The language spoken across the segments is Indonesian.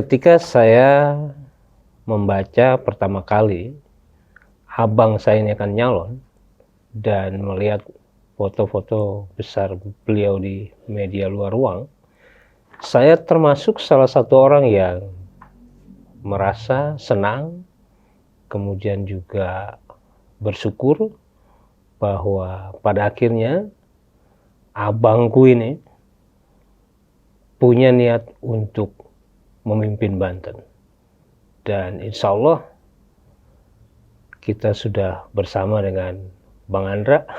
Ketika saya membaca pertama kali abang saya ini akan nyalon dan melihat foto-foto besar beliau di media luar ruang, saya termasuk salah satu orang yang merasa senang, kemudian juga bersyukur bahwa pada akhirnya abangku ini punya niat untuk memimpin Banten. Dan insya Allah kita sudah bersama dengan Bang Andra.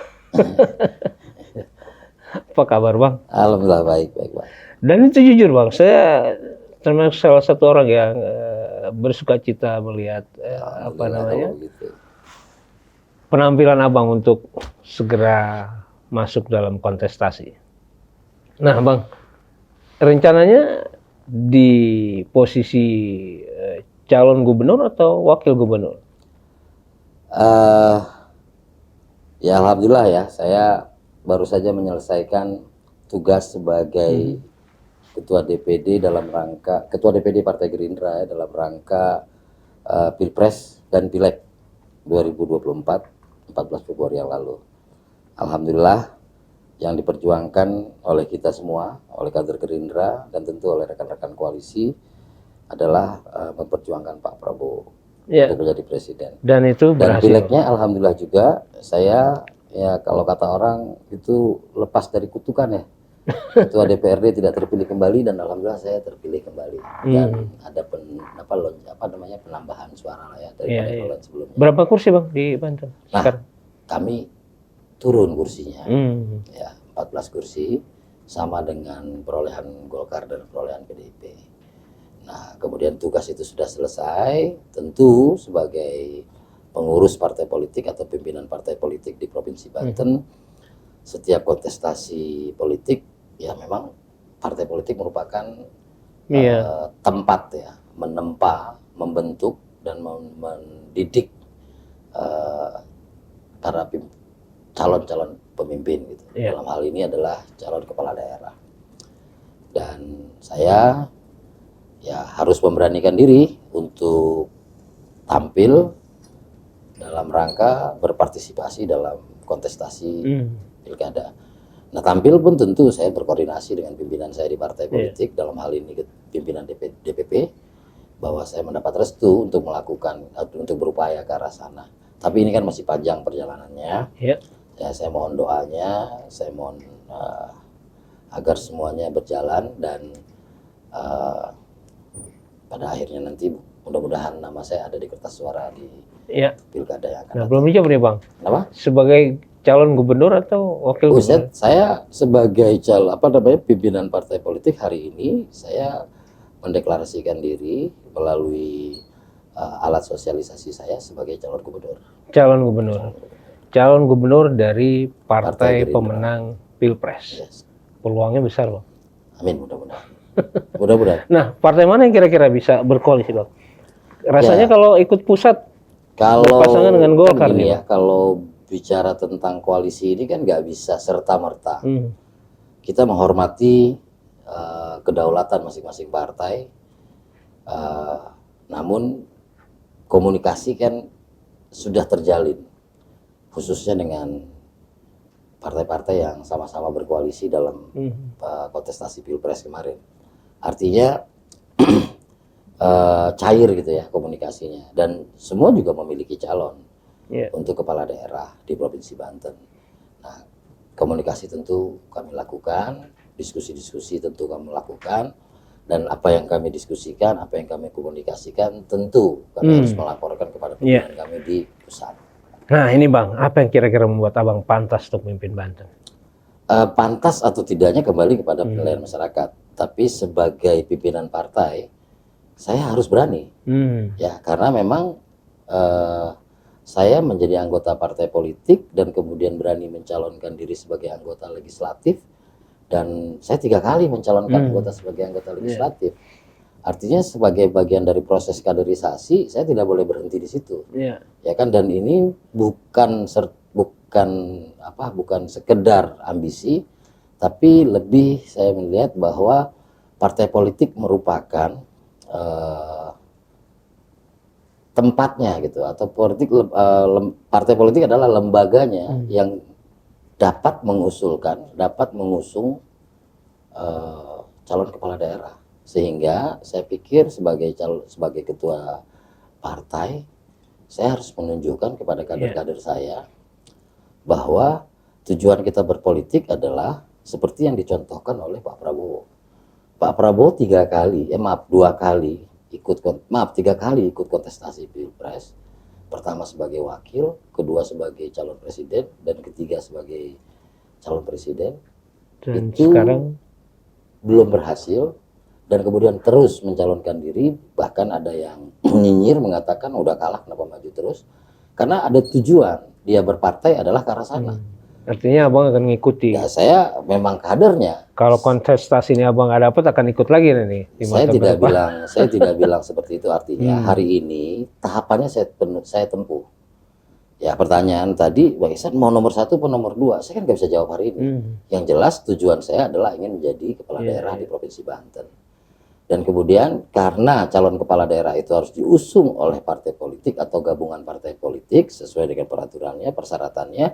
Apa kabar Bang? Alhamdulillah baik Bang. Dan itu jujur Bang, saya termasuk salah satu orang yang bersuka cita melihat penampilan Abang untuk segera masuk dalam kontestasi. Nah Bang, rencananya di posisi calon gubernur atau wakil gubernur? Ya alhamdulillah ya, saya baru saja menyelesaikan tugas sebagai ketua DPD ketua DPD Partai Gerindra ya, dalam rangka Pilpres dan Pileg 2024 14 Februari yang lalu. Alhamdulillah yang diperjuangkan oleh kita semua, oleh kader Gerindra dan tentu oleh rekan-rekan koalisi adalah memperjuangkan Pak Prabowo untuk menjadi presiden. Dan itu berhasil. Dan pilegnya alhamdulillah juga saya ya kalau kata orang itu lepas dari kutukan ya. Ketua DPRD tidak terpilih kembali dan alhamdulillah saya terpilih kembali. Dan ada penambahan suara lah ya daripada perolehan sebelumnya. Berapa kursi Bang di Banten? Nah, kami turun kursinya. Ya, 14 kursi sama dengan perolehan Golkar dan perolehan PDIP. Nah, kemudian tugas itu sudah selesai, tentu sebagai pengurus partai politik atau pimpinan partai politik di Provinsi Banten, setiap kontestasi politik, ya memang partai politik merupakan tempat ya, menempa, membentuk, dan mendidik para calon-calon pemimpin gitu. Dalam hal ini adalah calon kepala daerah. Dan saya ya harus memberanikan diri untuk tampil dalam rangka berpartisipasi dalam kontestasi pilkada. Nah tampil pun tentu saya berkoordinasi dengan pimpinan saya di partai politik, dalam hal ini pimpinan DPP, bahwa saya mendapat restu untuk untuk berupaya ke arah sana. Tapi ini kan masih panjang perjalanannya. Ya, saya mohon doanya, saya mohon agar semuanya berjalan dan pada akhirnya nanti mudah-mudahan nama saya ada di kertas suara di pilkada yang akan datang. Belum dijawab nih Bang. Kenapa? Sebagai calon gubernur atau wakil gubernur? Saya sebagai pimpinan partai politik hari ini saya mendeklarasikan diri melalui alat sosialisasi saya sebagai calon gubernur. Calon gubernur. Calon gubernur dari partai pemenang Pilpres. Peluangnya besar Bang. Amin, mudah-mudahan. Mudah-mudahan. Nah, partai mana yang kira-kira bisa berkoalisi Bang? Rasanya kalau ikut pusat, berpasangan dengan Golkar nih. Ya, kalau bicara tentang koalisi ini kan nggak bisa serta-merta. Kita menghormati kedaulatan masing-masing partai, namun komunikasi kan sudah terjalin, khususnya dengan partai-partai yang sama-sama berkoalisi dalam kontestasi Pilpres kemarin. Artinya cair gitu ya komunikasinya, dan semua juga memiliki calon untuk kepala daerah di Provinsi Banten. Nah, komunikasi tentu kami lakukan, diskusi-diskusi tentu kami lakukan, dan apa yang kami diskusikan, apa yang kami komunikasikan tentu kami harus melaporkan kepada pimpinan kami di pusat. Nah ini Bang, apa yang kira-kira membuat Abang pantas untuk memimpin Banten? Pantas atau tidaknya kembali kepada penilaian masyarakat. Tapi sebagai pimpinan partai, saya harus berani. Ya, karena memang saya menjadi anggota partai politik dan kemudian berani mencalonkan diri sebagai anggota legislatif, dan saya 3 kali mencalonkan anggota sebagai anggota legislatif. Artinya sebagai bagian dari proses kaderisasi, saya tidak boleh berhenti di situ. Ya kan, dan ini bukan sekedar ambisi, tapi lebih saya melihat bahwa partai politik merupakan tempatnya gitu, atau partai politik adalah lembaganya yang dapat mengusulkan, dapat mengusung calon kepala daerah. Sehingga saya pikir sebagai ketua partai, saya harus menunjukkan kepada kader-kader saya bahwa tujuan kita berpolitik adalah seperti yang dicontohkan oleh Pak Prabowo. Pak Prabowo 3 kali ikut kontestasi Pilpres. Pertama sebagai wakil, kedua sebagai calon presiden, dan ketiga sebagai calon presiden. Dan itu sekarang belum berhasil, dan kemudian terus mencalonkan diri. Bahkan ada yang nyinyir mengatakan udah kalah kenapa maju terus, karena ada tujuan dia berpartai adalah ke arah sana. Artinya abang akan ngikuti. Ya, saya memang kadernya. Kalau kontestasi ini abang nggak dapat, akan ikut lagi nih. Saya tidak bilang seperti itu. Artinya hari ini tahapannya saya tempuh. Ya, pertanyaan tadi, Bang Ihsan mau nomor 1 atau nomor 2? Saya kan nggak bisa jawab hari ini. Yang jelas tujuan saya adalah ingin menjadi kepala daerah di Provinsi Banten. Dan kemudian karena calon kepala daerah itu harus diusung oleh partai politik atau gabungan partai politik sesuai dengan peraturannya, persyaratannya,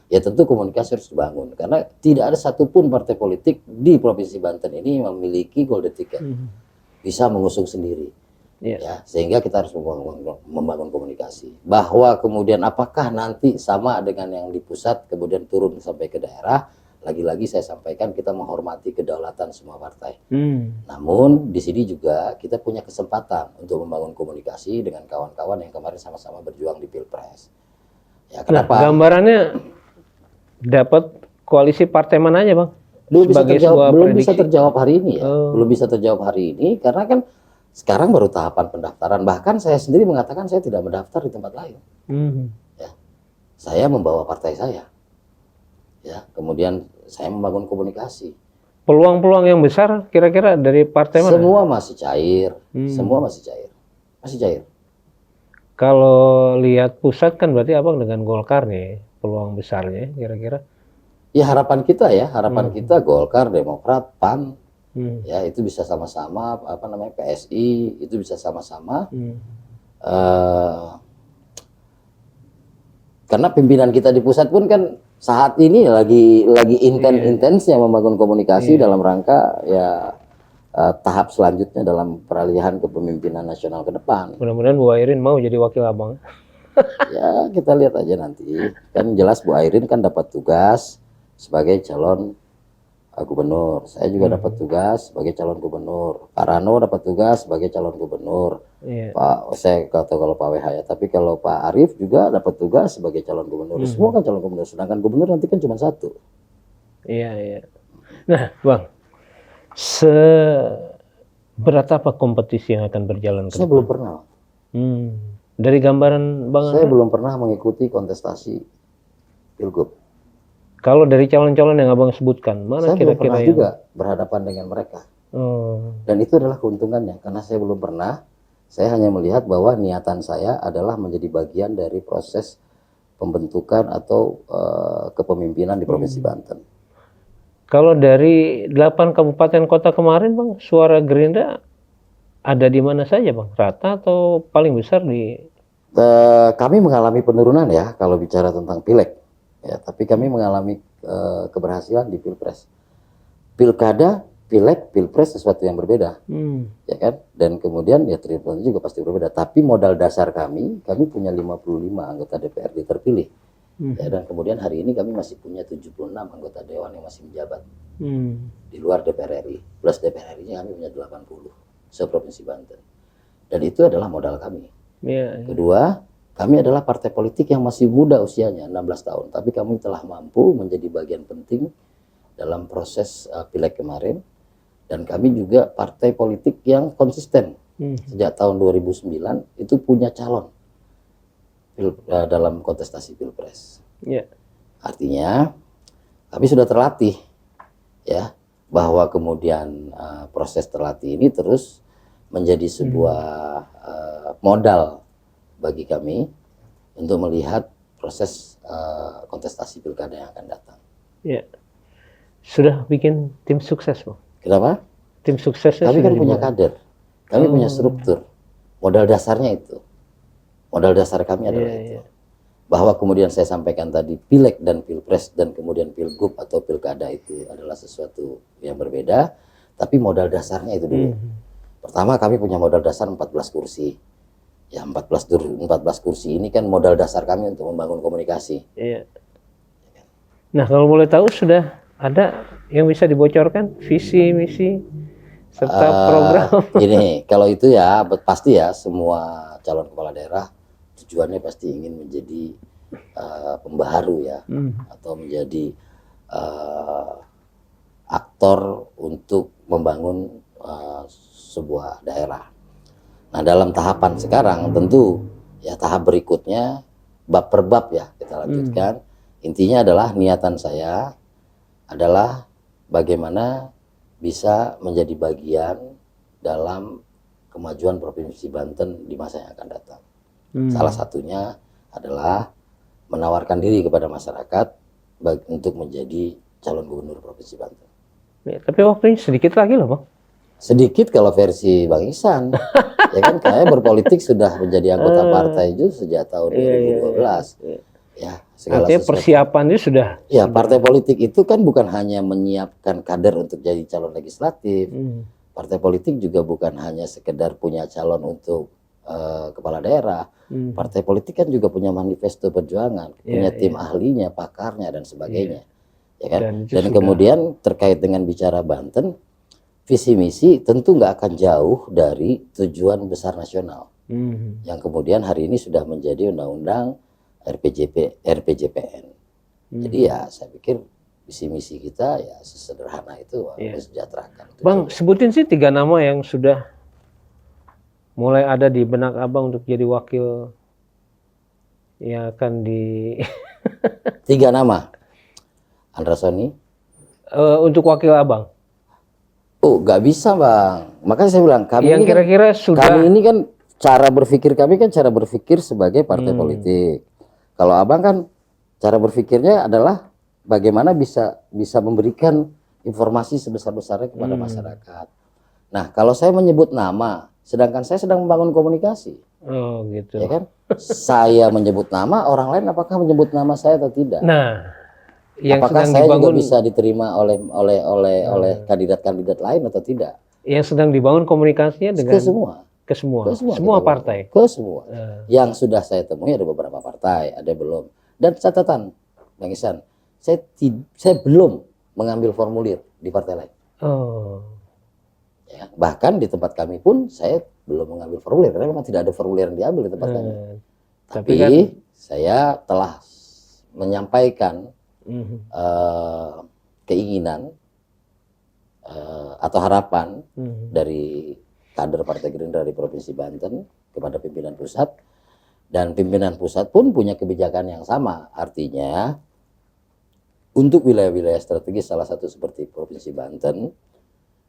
ya tentu komunikasi harus dibangun. Karena tidak ada satupun partai politik di Provinsi Banten ini memiliki golden ticket, bisa mengusung sendiri. Ya, sehingga kita harus membangun komunikasi. Bahwa kemudian apakah nanti sama dengan yang di pusat kemudian turun sampai ke daerah, lagi-lagi saya sampaikan kita menghormati kedaulatan semua partai. Namun di sini juga kita punya kesempatan untuk membangun komunikasi dengan kawan-kawan yang kemarin sama-sama berjuang di Pilpres. Ya, kenapa? Nah, gambarannya dapat koalisi partai mana aja, Bang? Belum bisa terjawab hari ini ya. Belum bisa terjawab hari ini karena kan sekarang baru tahapan pendaftaran. Bahkan saya sendiri mengatakan saya tidak mendaftar di tempat lain. Ya. Saya membawa partai saya. Ya, kemudian saya membangun komunikasi. Peluang-peluang yang besar kira-kira dari partai mana? Semua masih cair. Semua masih cair. Masih cair. Kalau lihat pusat kan berarti abang dengan Golkar nih peluang besarnya kira-kira. Ya harapan kita Golkar, Demokrat, PAN, ya itu bisa sama-sama, PSI itu bisa sama-sama. Karena pimpinan kita di pusat pun kan saat ini lagi intensnya membangun komunikasi dalam rangka ya tahap selanjutnya dalam peralihan kepemimpinan nasional ke depan. Mudah-mudahan Bu Airin mau jadi wakil abang. Ya kita lihat aja nanti. Kan jelas Bu Airin kan dapat tugas sebagai calon gubernur. Saya juga dapat tugas sebagai calon gubernur. Pak Rano dapat tugas sebagai calon gubernur. Saya nggak tahu kalau Pak WH ya. Tapi kalau Pak Arief juga dapat tugas sebagai calon gubernur. Semua kan calon gubernur. Sedangkan gubernur nanti kan cuma 1. Iya. Nah, Bang, seberat apa kompetisi yang akan berjalan ke depan? Saya belum pernah. Dari gambaran Bang, saya belum pernah mengikuti kontestasi Pilgub. Kalau dari calon-calon yang abang sebutkan, mana saya kira-kira belum pernah yang juga berhadapan dengan mereka. Dan itu adalah keuntungannya, karena saya belum pernah. Saya hanya melihat bahwa niatan saya adalah menjadi bagian dari proses pembentukan atau kepemimpinan di Provinsi Banten. Kalau dari 8 kabupaten kota kemarin, Bang, suara Gerindra ada di mana saja, Bang? Rata atau paling besar di? Kami mengalami penurunan ya kalau bicara tentang pileg. Ya, tapi kami mengalami keberhasilan di Pilpres. Pilkada, pileg, Pilpres sesuatu yang berbeda. Ya kan? Dan kemudian ya tentu juga pasti berbeda. Tapi modal dasar kami punya 55 anggota DPRD terpilih. Ya, dan kemudian hari ini kami masih punya 76 anggota dewan yang masih menjabat. Di luar DPR RI. Plus DPR RI-nya kami punya 80 se-Provinsi Banten. Dan itu adalah modal kami. Kedua, kami adalah partai politik yang masih muda usianya, 16 tahun. Tapi kami telah mampu menjadi bagian penting dalam proses pileg kemarin. Dan kami juga partai politik yang konsisten. Sejak tahun 2009 itu punya calon dalam kontestasi Pilpres. Artinya kami sudah terlatih ya, bahwa kemudian proses terlatih ini terus menjadi sebuah modal bagi kami untuk melihat proses kontestasi pilkada yang akan datang. Ya, sudah bikin tim sukses, Bang. Kenapa? Tim suksesnya kami kan sudah punya dibuat. kader. Kami punya struktur. Modal dasarnya itu. Modal dasar kami adalah itu. Bahwa kemudian saya sampaikan tadi pileg dan pilpres dan kemudian pilgub atau pilkada itu adalah sesuatu yang berbeda, tapi modal dasarnya itu dulu. Pertama, kami punya modal dasar 14 kursi. Ya 14 kursi ini kan modal dasar kami untuk membangun komunikasi. Iya. Nah, kalau boleh tahu sudah ada yang bisa dibocorkan visi misi serta program? Ini kalau itu ya pasti ya semua calon kepala daerah tujuannya pasti ingin menjadi pembaharu ya, atau menjadi aktor untuk membangun sebuah daerah. Nah, dalam tahapan sekarang tentu ya tahap berikutnya bab per bab ya kita lanjutkan. Intinya adalah niatan saya adalah bagaimana bisa menjadi bagian dalam kemajuan Provinsi Banten di masa yang akan datang. Salah satunya adalah menawarkan diri kepada masyarakat untuk menjadi calon gubernur Provinsi Banten. Ya, tapi waktunya sedikit lagi loh, Bang. Sedikit kalau versi Bang Ihsan. Ya kan, kayak berpolitik sudah menjadi anggota partai itu sejak tahun 2012. Ya, segala artinya sesuatu. persiapan itu sudah. Ya, partai politik itu kan bukan hanya menyiapkan kader untuk jadi calon legislatif. Partai politik juga bukan hanya sekedar punya calon untuk kepala daerah. Partai politik kan juga punya manifesto perjuangan, punya tim ahlinya, pakarnya dan sebagainya. Ya kan? Dan kemudian terkait dengan bicara Banten, visi misi tentu nggak akan jauh dari tujuan besar nasional yang kemudian hari ini sudah menjadi undang-undang RPJPN. Jadi ya saya pikir visi misi kita ya sesederhana itu mensejahterakan. Bang, sebutin sih 3 nama yang sudah mulai ada di benak Abang untuk jadi wakil yang akan di 3 nama. Andra Soni. Untuk wakil Abang. Oh, nggak bisa Bang. Makanya saya bilang kami yang ini kira-kira sudah. Kami ini kan cara berpikir kami kan cara berpikir sebagai partai politik. Kalau Abang kan cara berpikirnya adalah bagaimana bisa memberikan informasi sebesar-besarnya kepada masyarakat. Nah, kalau saya menyebut nama, sedangkan saya sedang membangun komunikasi. Oh, gitu. Ya kan? Saya menyebut nama, orang lain apakah menyebut nama saya atau tidak? Nah, yang apakah sedang saya dibangun, juga bisa diterima oleh kandidat-kandidat lain atau tidak? Yang sedang dibangun komunikasinya dengan ke semua partai. Ke semua. Yang sudah saya temui ada beberapa partai, ada belum. Dan catatan, Bang Ihsan, saya belum mengambil formulir di partai lain. Oh. Ya, bahkan di tempat kami pun saya belum mengambil formulir karena memang tidak ada formulir yang diambil di tempat kami. Tapi kan, saya telah menyampaikan keinginan atau harapan dari kader Partai Gerindra di Provinsi Banten kepada pimpinan pusat, dan pimpinan pusat pun punya kebijakan yang sama. Artinya untuk wilayah-wilayah strategis salah satu seperti Provinsi Banten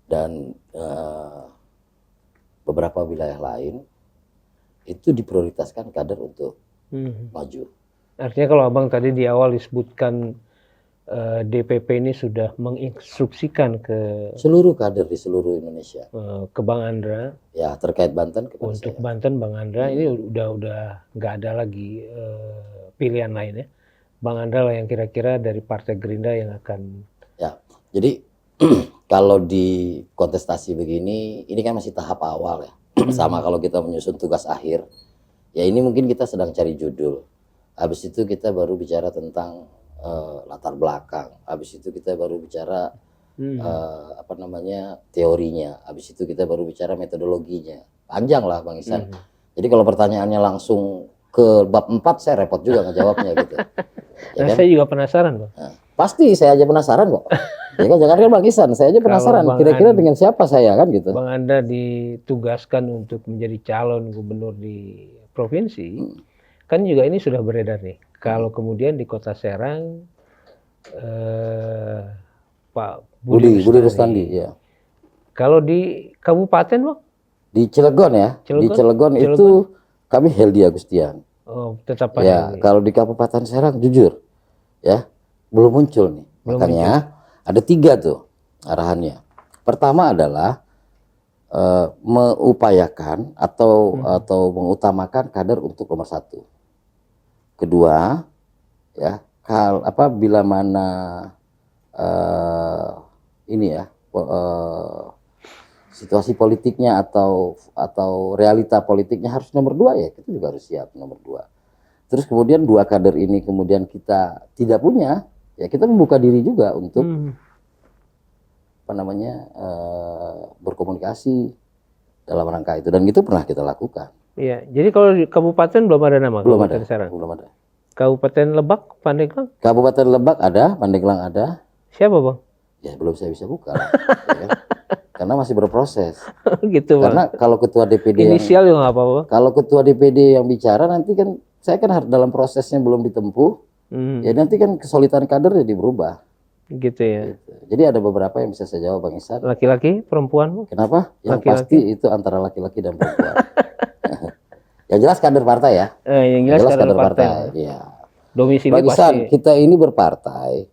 dan beberapa wilayah lain itu diprioritaskan kader untuk maju. Artinya kalau Abang tadi di awal disebutkan DPP ini sudah menginstruksikan ke seluruh kader di seluruh Indonesia, ke Bang Andra ya terkait Banten kepada untuk saya. Banten Bang Andra ini udah nggak ada lagi pilihan lain ya. Bang Andra lah yang kira-kira dari Partai Gerindra yang akan. Ya, jadi kalau di kontestasi begini, ini kan masih tahap awal ya. Sama kalau kita menyusun tugas akhir, ya ini mungkin kita sedang cari judul. Habis itu kita baru bicara tentang latar belakang. Habis itu kita baru bicara teorinya. Habis itu kita baru bicara metodologinya. Panjang lah Bang Ihsan. Jadi kalau pertanyaannya langsung ke bab 4 saya repot juga ngejawabnya gitu. Ya kan? Saya juga penasaran Bang. Nah, pasti saya aja penasaran kok. Ya kan, jangan kan Bang Ihsan, saya aja penasaran kira-kira dengan siapa saya kan gitu. Bang Anda ditugaskan untuk menjadi calon gubernur di provinsi. Kan juga ini sudah beredar nih. Kalau kemudian di Kota Serang Pak Budi Rustandi ya. Kalau di kabupaten Bang? Di Cilegon ya. Di Cilegon itu kami Heldi Agustian. Oh, tetap Pak ya. Kalau di Kabupaten Serang jujur ya belum muncul nih. Makanya ada 3 tuh arahannya. Pertama adalah mengupayakan atau mengutamakan kader untuk nomor satu. Kedua, ya bila mana ini ya situasi politiknya atau realita politiknya harus nomor dua, ya kita juga harus siap nomor dua. Terus kemudian dua kader ini kemudian kita tidak punya, ya kita membuka diri juga untuk berkomunikasi dalam rangka itu, dan itu pernah kita lakukan. Iya, jadi kalau di kabupaten belum ada nama. Belum ada. Belum ada. Kabupaten Lebak, Pandeglang? Kabupaten Lebak ada, Pandeglang ada. Siapa bang? Ya belum saya bisa buka, ya kan? Karena masih berproses. Gitu bang. Karena kalau ketua DPD inisial yang apa-apa. Kalau ketua DPD yang bicara nanti kan saya kan harus dalam prosesnya belum ditempuh. Ya nanti kan kesulitan kader jadi berubah. Gitu ya. Gitu. Jadi ada beberapa yang bisa saya jawab Bang Ihsan. Laki-laki, perempuan? Kenapa? Yang laki-laki. Pasti itu antara laki-laki dan perempuan. Yang jelas kader partai ya. Yang jelas kader partai. Ya. Domisili Bang Ihsan, pasti. kita ini berpartai.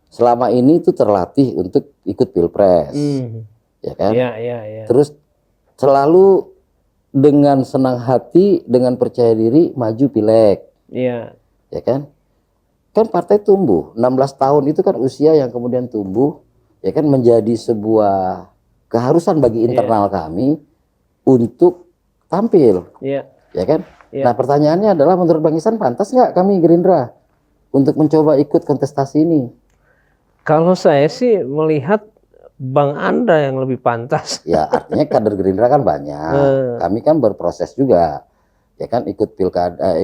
Selama ini itu terlatih untuk ikut pilpres. Ya kan? Iya. Terus selalu dengan senang hati, dengan percaya diri maju pileg. Iya. Ya kan? Kan partai tumbuh. 16 tahun itu kan usia yang kemudian tumbuh, ya kan, menjadi sebuah keharusan bagi internal kami untuk tampil. Iya. Ya kan? Iya. Nah, pertanyaannya adalah menurut Bang Ihsan pantas nggak kami Gerindra untuk mencoba ikut kontestasi ini? Kalau saya sih melihat Bang Andra yang lebih pantas. Ya, artinya kader Gerindra kan banyak. Kami kan berproses juga. Ya kan, ikut pilkada,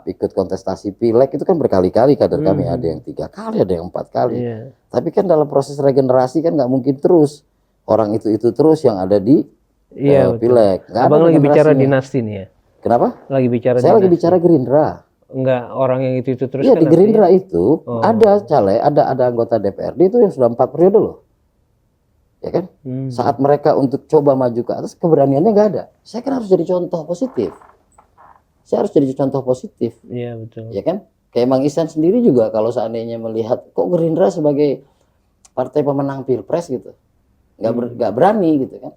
ikut kontestasi pileg itu kan berkali-kali kader kami, ada yang 3 kali, ada yang 4 kali. Tapi kan dalam proses regenerasi kan nggak mungkin terus orang itu terus yang ada di pileg. Abang lagi bicara dinasti nih ya? Kenapa? Lagi bicara Saya lagi bicara Gerindra. Enggak, orang yang itu terus. Iya, kan di Gerindra itu ada caleg, ada anggota DPRD itu yang sudah 4 periode loh. Ya kan? Saat mereka untuk coba maju ke atas, keberaniannya nggak ada. Saya kan harus jadi contoh positif. Iya, betul. Ya kan? Kayak Bang Ihsan sendiri juga kalau seandainya melihat kok Gerindra sebagai partai pemenang pilpres gitu, nggak berani gitu kan?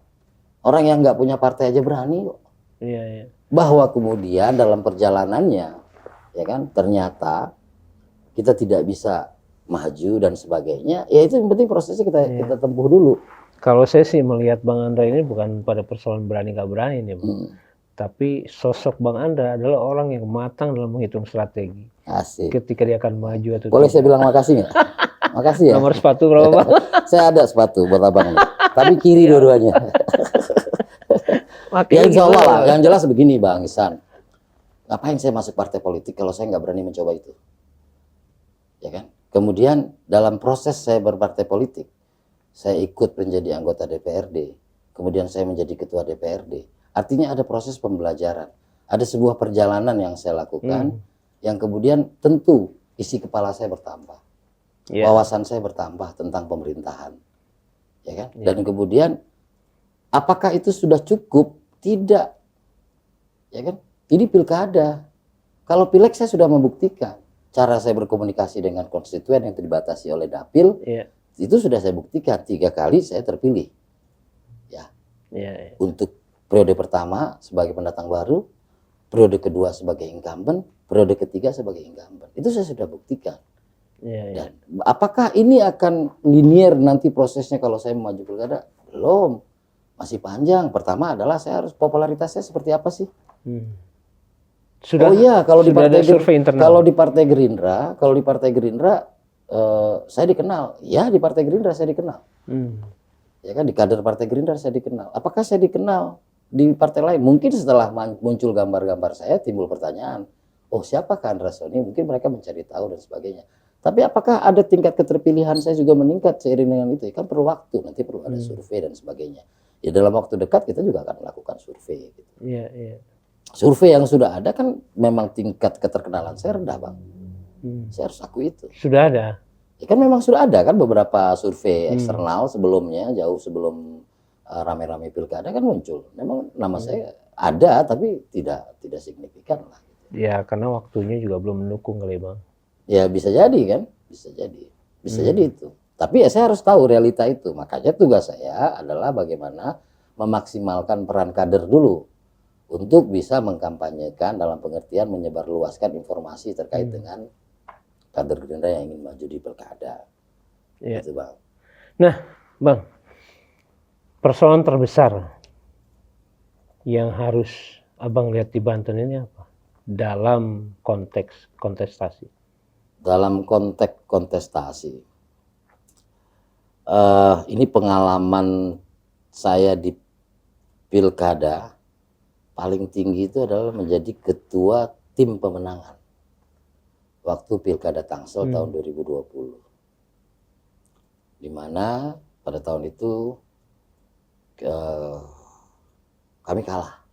Orang yang nggak punya partai aja berani kok. Iya. Bahwa kemudian dalam perjalanannya, ya kan, ternyata kita tidak bisa maju dan sebagainya. Ya itu yang penting prosesnya kita tempuh dulu. Kalau saya sih melihat Bang Andra ini bukan pada persoalan berani nggak berani nih, Bang. Tapi sosok Bang Andra adalah orang yang matang dalam menghitung strategi. Asik. Ketika dia akan maju atau boleh saya bilang makasih nggak? Makasih ya. Nomor sepatu berapa Bang? Saya ada sepatu buat abang, tapi kiri dua-duanya. Ya insya Allah lah. Yang jelas begini Bang Ihsan, ngapain saya masuk partai politik kalau saya nggak berani mencoba itu, ya kan? Kemudian dalam proses saya berpartai politik, saya ikut menjadi anggota DPRD, kemudian saya menjadi ketua DPRD. Artinya ada proses pembelajaran, ada sebuah perjalanan yang saya lakukan, yang kemudian tentu isi kepala saya bertambah, wawasan saya bertambah tentang pemerintahan, ya kan? Dan kemudian apakah itu sudah cukup? Tidak, ya kan? Ini pilkada. Kalau pileg saya sudah membuktikan cara saya berkomunikasi dengan konstituen yang dibatasi oleh dapil, itu sudah saya buktikan 3 kali saya terpilih, ya. Untuk periode pertama sebagai pendatang baru, periode kedua sebagai incumbent, periode ketiga sebagai incumbent. Itu saya sudah buktikan. Dan apakah ini akan linear nanti prosesnya kalau saya maju pilkada? Belum, masih panjang. Pertama adalah saya harus popularitasnya seperti apa sih? Kalau di Partai Gerindra, saya dikenal. Ya, di Partai Gerindra saya dikenal. Ya kan, di kader Partai Gerindra saya dikenal. Apakah saya dikenal di partai lain? Mungkin setelah muncul gambar-gambar saya timbul pertanyaan, oh siapakah Andra Soni? Mungkin mereka mencari tahu dan sebagainya. Tapi apakah ada tingkat keterpilihan saya juga meningkat seiring dengan itu? Kan perlu waktu, nanti perlu ada survei dan sebagainya. Ya dalam waktu dekat kita juga akan melakukan survei. Gitu. Survei yang sudah ada kan memang tingkat keterkenalan saya rendah Bang. Saya harus akui itu. Sudah ada? Ya kan memang sudah ada kan beberapa survei eksternal sebelumnya, jauh sebelum rame-rame pilkada kan muncul. Memang nama saya ada tapi tidak signifikan lah. Ya karena waktunya juga belum mendukung kali Bang. Ya bisa jadi kan, bisa jadi itu. Tapi ya saya harus tahu realita itu. Makanya tugas saya adalah bagaimana memaksimalkan peran kader dulu untuk bisa mengkampanyekan dalam pengertian menyebarluaskan informasi terkait dengan kader Gerindra yang ingin maju di pilkada. Iya. Gitu, Bang. Nah, Bang, persoalan terbesar yang harus Abang lihat di Banten ini apa? Dalam konteks kontestasi. Dalam konteks kontestasi, ini pengalaman saya di pilkada paling tinggi itu adalah menjadi ketua tim pemenangan waktu pilkada Tangsel tahun 2020, di mana pada tahun itu kami kalah.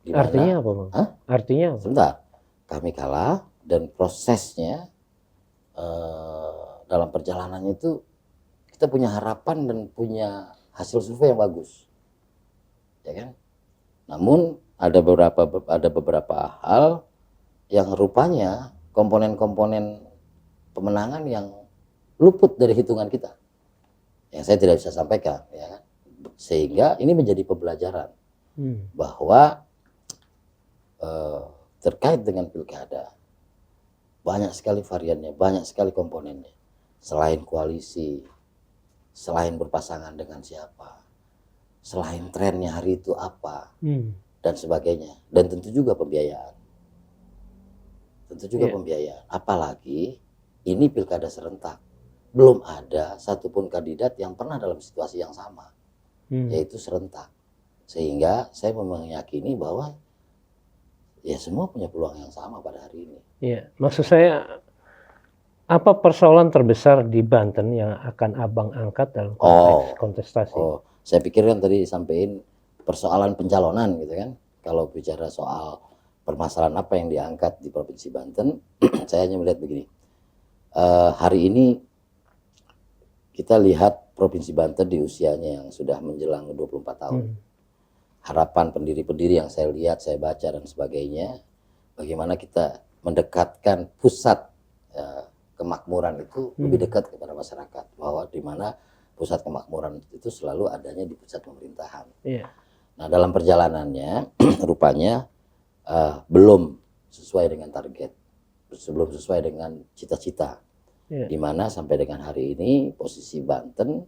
Dimana, artinya apa, Bang? Artinya apa? Sebentar, kami kalah dan prosesnya dalam perjalanan itu kita punya harapan dan punya hasil survei yang bagus, ya kan? Namun ada beberapa hal yang rupanya komponen-komponen pemenangan yang luput dari hitungan kita, yang saya tidak bisa sampaikan, ya kan? Sehingga ini menjadi pembelajaran bahwa terkait dengan pilkada banyak sekali variannya, banyak sekali komponennya. Selain koalisi, selain berpasangan dengan siapa, selain trennya hari itu apa, dan sebagainya. Dan tentu juga pembiayaan. Pembiayaan. Apalagi ini pilkada serentak. Belum ada satupun kandidat yang pernah dalam situasi yang sama, yaitu serentak. Sehingga saya meyakini bahwa ya semua punya peluang yang sama pada hari ini. Iya, maksud saya apa persoalan terbesar di Banten yang akan Abang angkat dalam konteks kontestasi? Saya pikir kan tadi disampaikan persoalan pencalonan gitu kan. Kalau bicara soal permasalahan apa yang diangkat di Provinsi Banten, saya hanya melihat begini. Hari ini kita lihat Provinsi Banten di usianya yang sudah menjelang 24 tahun. Harapan pendiri-pendiri yang saya lihat, saya baca dan sebagainya, bagaimana kita mendekatkan pusat kemakmuran itu lebih dekat kepada masyarakat, bahwa di mana pusat kemakmuran itu selalu adanya di pusat pemerintahan. Nah, dalam perjalanannya rupanya belum sesuai dengan target, belum sesuai dengan cita-cita, di mana sampai dengan hari ini posisi Banten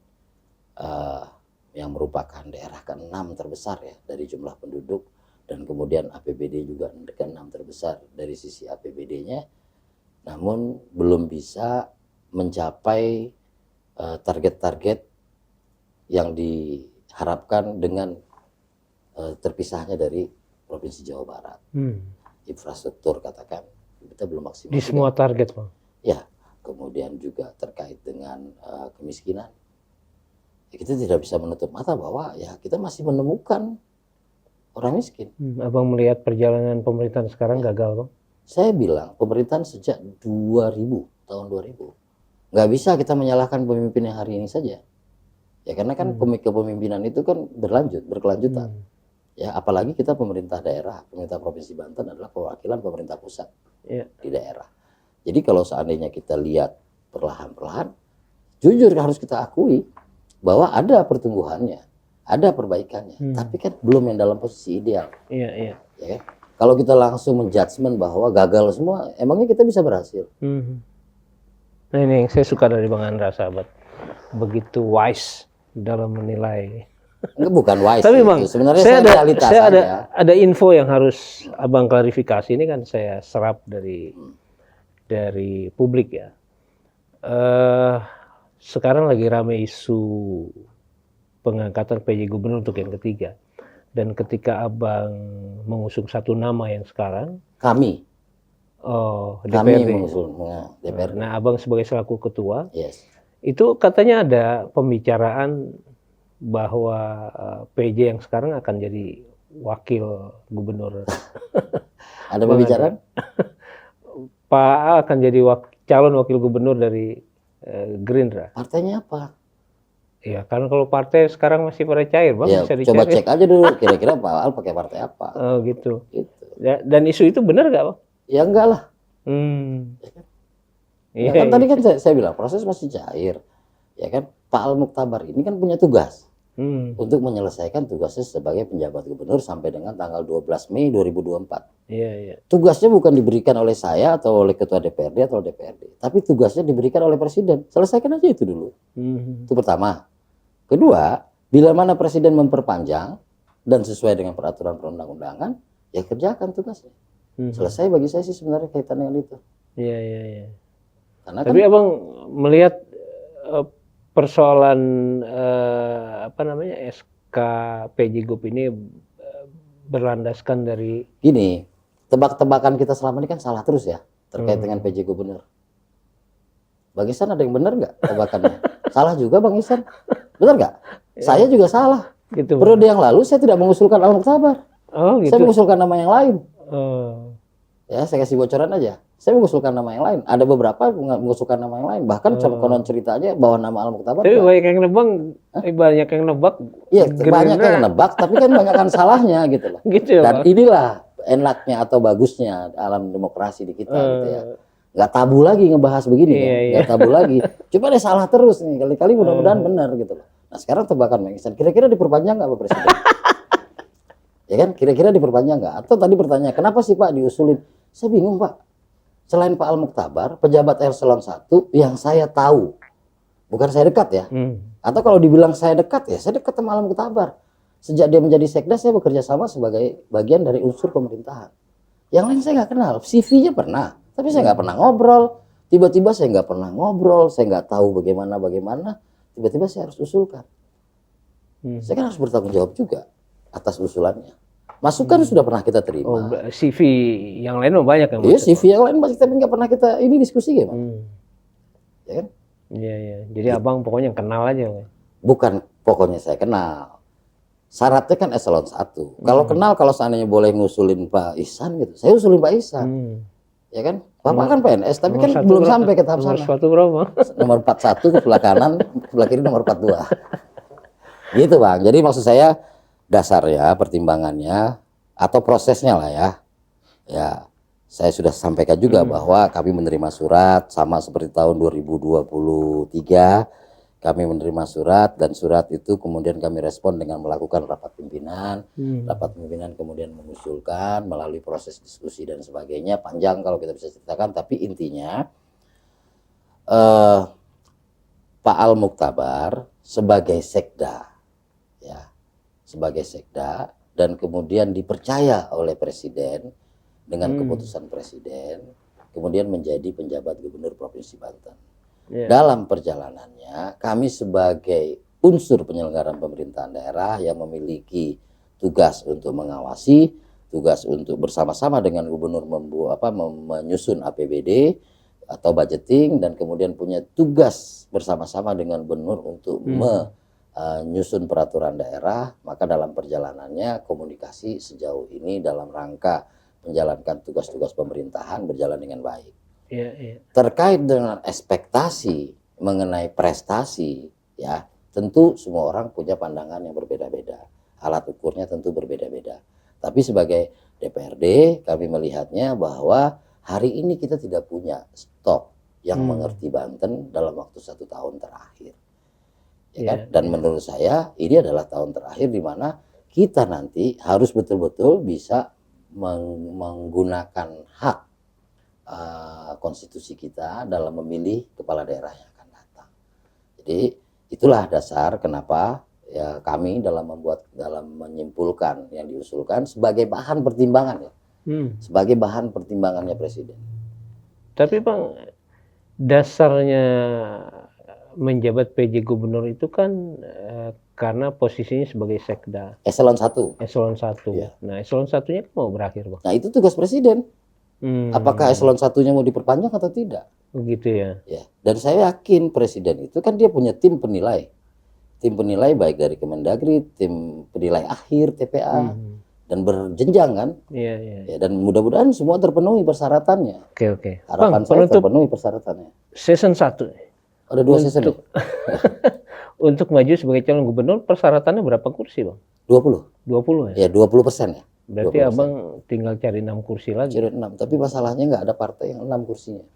yang merupakan daerah ke-6 terbesar ya dari jumlah penduduk, dan kemudian APBD juga ke-6 terbesar dari sisi APBD-nya, namun belum bisa mencapai target-target yang diharapkan dengan terpisahnya dari Provinsi Jawa Barat. Infrastruktur katakan kita belum maksimal di semua target, Bang. Ya, kemudian juga terkait dengan kemiskinan. Kita tidak bisa menutup mata bahwa ya kita masih menemukan orang miskin. Abang melihat perjalanan pemerintahan sekarang gagal, Bang? Saya bilang pemerintahan sejak 2000, tahun 2000. Nggak bisa kita menyalahkan pemimpin yang hari ini saja. Ya karena kan kepemimpinan itu kan berkelanjutan. Ya apalagi kita pemerintah daerah, pemerintah Provinsi Banten adalah perwakilan pemerintah pusat di daerah. Jadi kalau seandainya kita lihat perlahan-perlahan, jujur harus kita akui bahwa ada pertumbuhannya, ada perbaikannya, tapi kan belum yang dalam posisi ideal. Ya, kalau kita langsung menjudgment bahwa gagal semua, emangnya kita bisa berhasil? Nah ini yang saya suka dari Bang Andra, sahabat, begitu wise dalam menilai. Enggak, bukan wise. Tapi Bang, sebenarnya saya ada info yang harus Abang klarifikasi. Ini kan saya serap dari publik ya. Sekarang lagi rame isu pengangkatan PJ Gubernur untuk yang ketiga. Dan ketika Abang mengusung satu nama yang sekarang, kami DPRD. mengusung DPRD. Nah, Abang sebagai selaku ketua, itu katanya ada pembicaraan bahwa PJ yang sekarang akan jadi wakil gubernur. Ada pembicaraan? Pak A akan jadi calon wakil gubernur dari Gerindra. Partainya apa? Ya, karena kalau partai sekarang masih pada cair, Bang, ya, bisa coba cek aja dulu kira-kira Pak Al pakai partai apa. Oh gitu. Dan isu itu benar nggak, Bang? Ya enggak lah. Ya kan tadi kan saya bilang proses masih cair. Ya kan, Pak Al Muktabar ini kan punya tugas. untuk menyelesaikan tugasnya sebagai penjabat gubernur sampai dengan tanggal 12 Mei 2024. Iya, iya. Tugasnya bukan diberikan oleh saya atau oleh ketua DPRD atau DPRD, tapi tugasnya diberikan oleh presiden. Selesaikan aja itu dulu. Itu pertama. Kedua, bila mana presiden memperpanjang dan sesuai dengan peraturan perundang-undangan, ya kerjakan tugasnya. Selesai bagi saya sih sebenarnya kaitan dengan itu. Iya, iya, iya. Karena Tapi kan, abang melihat persoalan apa namanya SK PJ Gub ini berlandaskan dari gini, tebak-tebakan kita selama ini kan salah terus ya terkait dengan PJ Gubernur. Bang Ihsan ada yang benar nggak tebakannya? Salah juga Bang Ihsan. Benar nggak? Saya juga salah. gitu. Periode yang lalu saya tidak mengusulkan Al-Muktabar. Oh, gitu. Saya mengusulkan nama yang lain. Oh. Ya, saya kasih bocoran aja. Saya mengusulkan nama yang lain. Ada beberapa mengusulkan nama yang lain. Bahkan konon ceritanya bawa nama Al-Muktabar. Tapi banyak yang nebak, banyak yang nebak. Iya, banyak yang nebak, tapi kan banyak kan salahnya gitu loh. Gitu ya, Dan Bang? inilah enaknya atau bagusnya alam demokrasi di kita gitu ya. Nggak tabu lagi ngebahas begini kan. Iya, iya. Nggak tabu lagi. Cuma dia salah terus nih. Kali-kali mudah-mudahan benar gitu loh. Nah sekarang tebakan Bang Ihsan. Kira-kira diperpanjang nggak Pak Presiden? Ya kan? Kira-kira diperpanjang nggak? Atau tadi pertanyaan, kenapa sih Pak diusulin? Saya bingung Pak. Selain Pak Al-Muktabar, pejabat eselon 1 yang saya tahu. Bukan saya dekat ya. Atau kalau dibilang saya dekat ya, saya dekat sama Al-Muktabar. Sejak dia menjadi sekda, saya bekerja sama sebagai bagian dari unsur pemerintahan. Yang lain saya nggak kenal. CV-nya pernah, tapi saya nggak pernah ngobrol. Tiba-tiba saya nggak pernah ngobrol, saya nggak tahu bagaimana. Tiba-tiba saya harus usulkan. Saya kan harus bertanggung jawab juga atas usulannya. Masukan sudah pernah kita terima. Oh, CV yang lain banyak yang Iya, masuk. CV yang lain masih, tapi nggak pernah kita ini diskusi gimana? Ya kan? Iya, iya. Jadi abang pokoknya kenal aja. Bang. Bukan pokoknya saya kenal. Syaratnya kan eselon 1. Kalau kenal, kalau seandainya boleh ngusulin Pak Ihsan gitu, saya usulin Pak Ihsan. Ya kan? Bapak kan PNS, tapi kan belum sampai ke tahap Nomor sana. satu berapa? Nomor 41 ke sebelah kanan, sebelah kiri nomor 42. Gitu Bang. Jadi maksud saya dasarnya, pertimbangannya atau prosesnya lah ya. Ya, saya sudah sampaikan juga bahwa kami menerima surat sama seperti tahun 2023. Kami menerima surat dan surat itu kemudian kami respon dengan melakukan rapat pimpinan. Rapat pimpinan kemudian mengusulkan melalui proses diskusi dan sebagainya. Panjang kalau kita bisa ceritakan, tapi intinya Pak Al-Muktabar sebagai sekda, ya, sebagai sekda dan kemudian dipercaya oleh presiden dengan keputusan presiden, kemudian menjadi penjabat gubernur Provinsi Banten. Dalam perjalanannya, kami sebagai unsur penyelenggaraan pemerintahan daerah yang memiliki tugas untuk mengawasi, tugas untuk bersama-sama dengan gubernur menyusun APBD atau budgeting, dan kemudian punya tugas bersama-sama dengan gubernur untuk menyusun peraturan daerah. Maka dalam perjalanannya komunikasi sejauh ini dalam rangka menjalankan tugas-tugas pemerintahan berjalan dengan baik. Terkait dengan ekspektasi mengenai prestasi, ya tentu semua orang punya pandangan yang berbeda-beda. Alat ukurnya tentu berbeda-beda. Tapi sebagai DPRD kami melihatnya bahwa hari ini kita tidak punya stok yang mengerti Banten dalam waktu 1 tahun terakhir. Ya kan? Dan menurut saya ini adalah tahun terakhir di mana kita nanti harus betul-betul bisa menggunakan hak konstitusi kita dalam memilih kepala daerah yang akan datang. Jadi itulah dasar kenapa ya kami dalam menyimpulkan yang diusulkan sebagai bahan pertimbangan ya, sebagai bahan pertimbangannya presiden. Tapi Bang, dasarnya menjabat PJ Gubernur itu kan karena posisinya sebagai sekda. Eselon 1. Eselon 1. Ya. Nah, eselon 1-nya mau berakhir, Bang. Nah, itu tugas presiden. Apakah eselon 1-nya mau diperpanjang atau tidak? Begitu ya. Ya. Dan saya yakin presiden itu kan dia punya tim penilai. Tim penilai baik dari Kemendagri, tim penilai akhir TPA, dan berjenjang kan. Iya. Ya, dan mudah-mudahan semua terpenuhi persyaratannya. Oke. Harapan Bang, saya terpenuhi persyaratannya. Season 1. Ada 2 season ya? Untuk maju sebagai calon gubernur persyaratannya berapa kursi, Bang? 20. 20 ya? Ya, 20% ya. Berarti 20%. Abang tinggal cari 6 kursi lagi. Ciri 6, tapi masalahnya nggak ada partai yang 6 kursinya.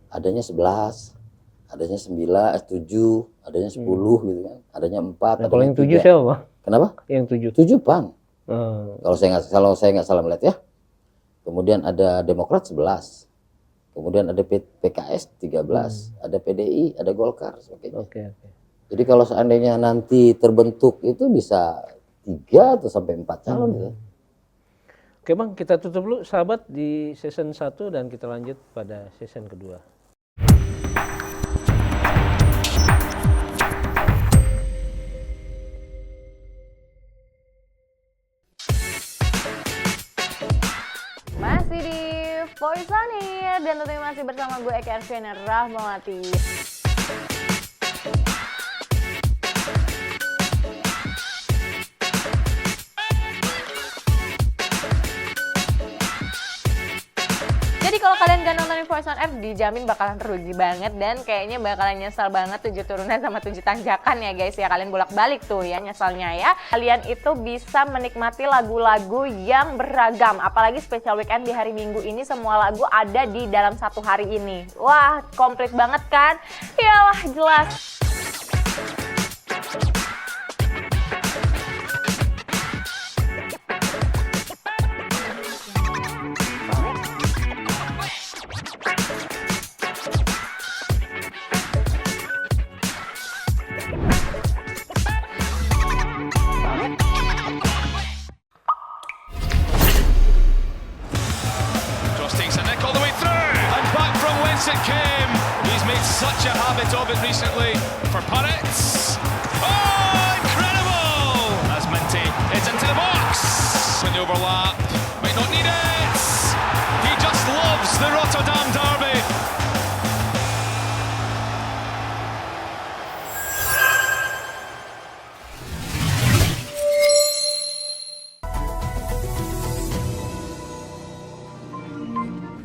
Adanya 11. adanya 9, 7, adanya 10 gitu kan, adanya 4, Nah, kalau adanya yang 7 3. siapa, Bang? Kenapa? Yang 7. 7 PAN. Oh, Kalau saya nggak salah melihat ya. Kemudian ada Demokrat 11. Kemudian ada PKS 13, ada PDI, ada Golkar sebagainya. oke, oke. Jadi kalau seandainya nanti terbentuk itu bisa 3 atau sampai 4 calon gitu. Oke, Bang, kita tutup dulu sahabat di season 1 dan kita lanjut pada season kedua. Masih di Voice On Air dan tentunya masih bersama gue Eka Arfiana Rahmawati. Jadi kalau kalian gak nontonin Voice On Air dijamin bakalan rugi banget dan kayaknya bakalan nyesal banget 7 turunan sama 7 tanjakan ya guys ya. Kalian bolak-balik tuh ya nyesalnya ya. Kalian itu bisa menikmati lagu-lagu yang beragam. Apalagi special weekend di hari Minggu ini semua lagu ada di dalam satu hari ini. Wah, komplit banget kan? Iyalah jelas. Cross takes a nick all the way through and back from whence it came. He's made such a habit of it recently for Punnets. Oh, incredible! As Minty heads into the box. When the overlap, might not need it. He just loves the Rotterdam derby.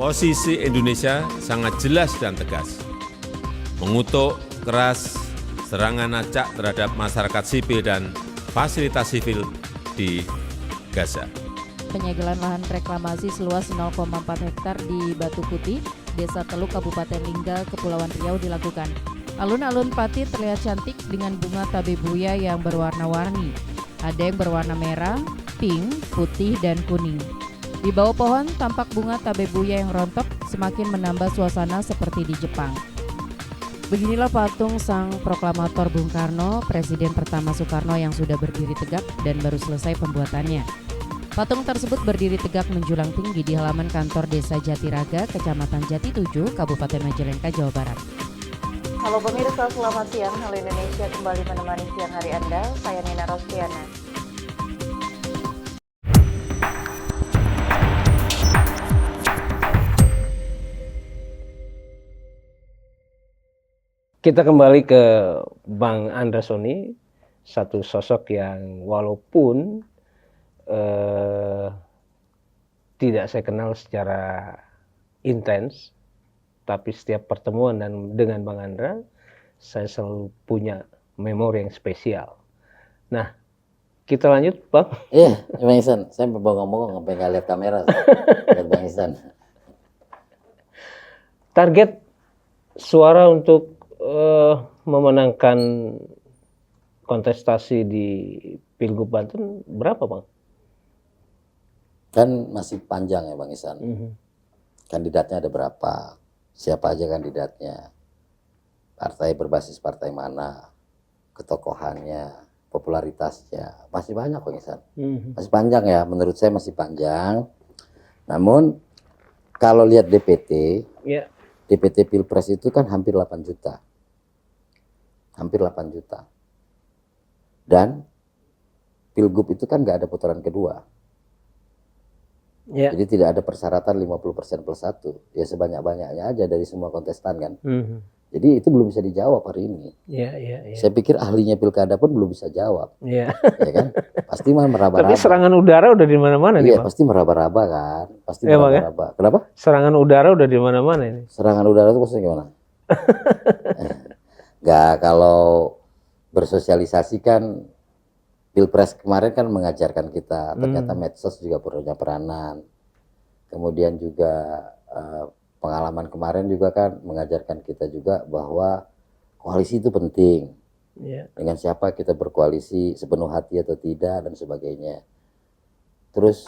Posisi Indonesia sangat jelas dan tegas, mengutuk keras serangan acak terhadap masyarakat sipil dan fasilitas sipil di Gaza. Penyegelan lahan reklamasi seluas 0,4 hektar di Batu Putih, Desa Teluk, Kabupaten Lingga, Kepulauan Riau dilakukan. Alun-alun Pati terlihat cantik dengan bunga tabebuya yang berwarna-warni. Ada yang berwarna merah, pink, putih, dan kuning. Di bawah pohon tampak bunga tabebuya yang rontok semakin menambah suasana seperti di Jepang. Beginilah patung sang proklamator Bung Karno, Presiden pertama Soekarno yang sudah berdiri tegak dan baru selesai pembuatannya. Patung tersebut berdiri tegak menjulang tinggi di halaman kantor Desa Jatiraga, Kecamatan Jati 7, Kabupaten Majalengka, Jawa Barat. Halo pemirsa, selamat siang. Halo Indonesia kembali menemani siang hari Anda. Saya Nina Rostiana. Kita kembali ke Bang Andra Soni, satu sosok yang walaupun tidak saya kenal secara intens, tapi setiap pertemuan dengan Bang Andra, saya selalu punya memori yang spesial. Nah, kita lanjut, Bang. Iya, Bang Ihsan, saya bongong-bongong sampai nggak lihat kamera. Lihat Bang Ihsan. Target suara untuk memenangkan kontestasi di Pilgub Banten berapa, Bang? Kan masih panjang ya Bang Ihsan. Kandidatnya ada berapa? Siapa aja kandidatnya? Partai berbasis partai mana? Ketokohannya, popularitasnya. Masih banyak Bang Ihsan. Masih panjang ya, menurut saya masih panjang. Namun kalau lihat DPT, Ya. DPT Pilpres itu kan hampir 8 juta. Hampir 8 juta. Dan Pilgub itu kan nggak ada putaran kedua. Ya. Jadi tidak ada persyaratan 50% plus 1. Ya sebanyak-banyaknya aja dari semua kontestan kan. Jadi itu belum bisa dijawab hari ini. Ya. Saya pikir ahlinya pilkada pun belum bisa jawab. Ya. Ya kan? Pasti mah meraba-raba. Tapi serangan udara udah di mana-mana nih, Iya, Bang. pasti meraba-raba kan. Pasti Iya, Bang, ya? meraba-raba. Kenapa? Serangan udara udah di mana-mana ini. Serangan udara itu maksudnya gimana? Nggak, kalau bersosialisasi kan Pilpres kemarin kan mengajarkan kita ternyata medsos juga punya peranan. Kemudian juga pengalaman kemarin juga kan mengajarkan kita juga bahwa koalisi itu penting. Iya. Dengan siapa kita berkoalisi, sepenuh hati atau tidak, dan sebagainya. Terus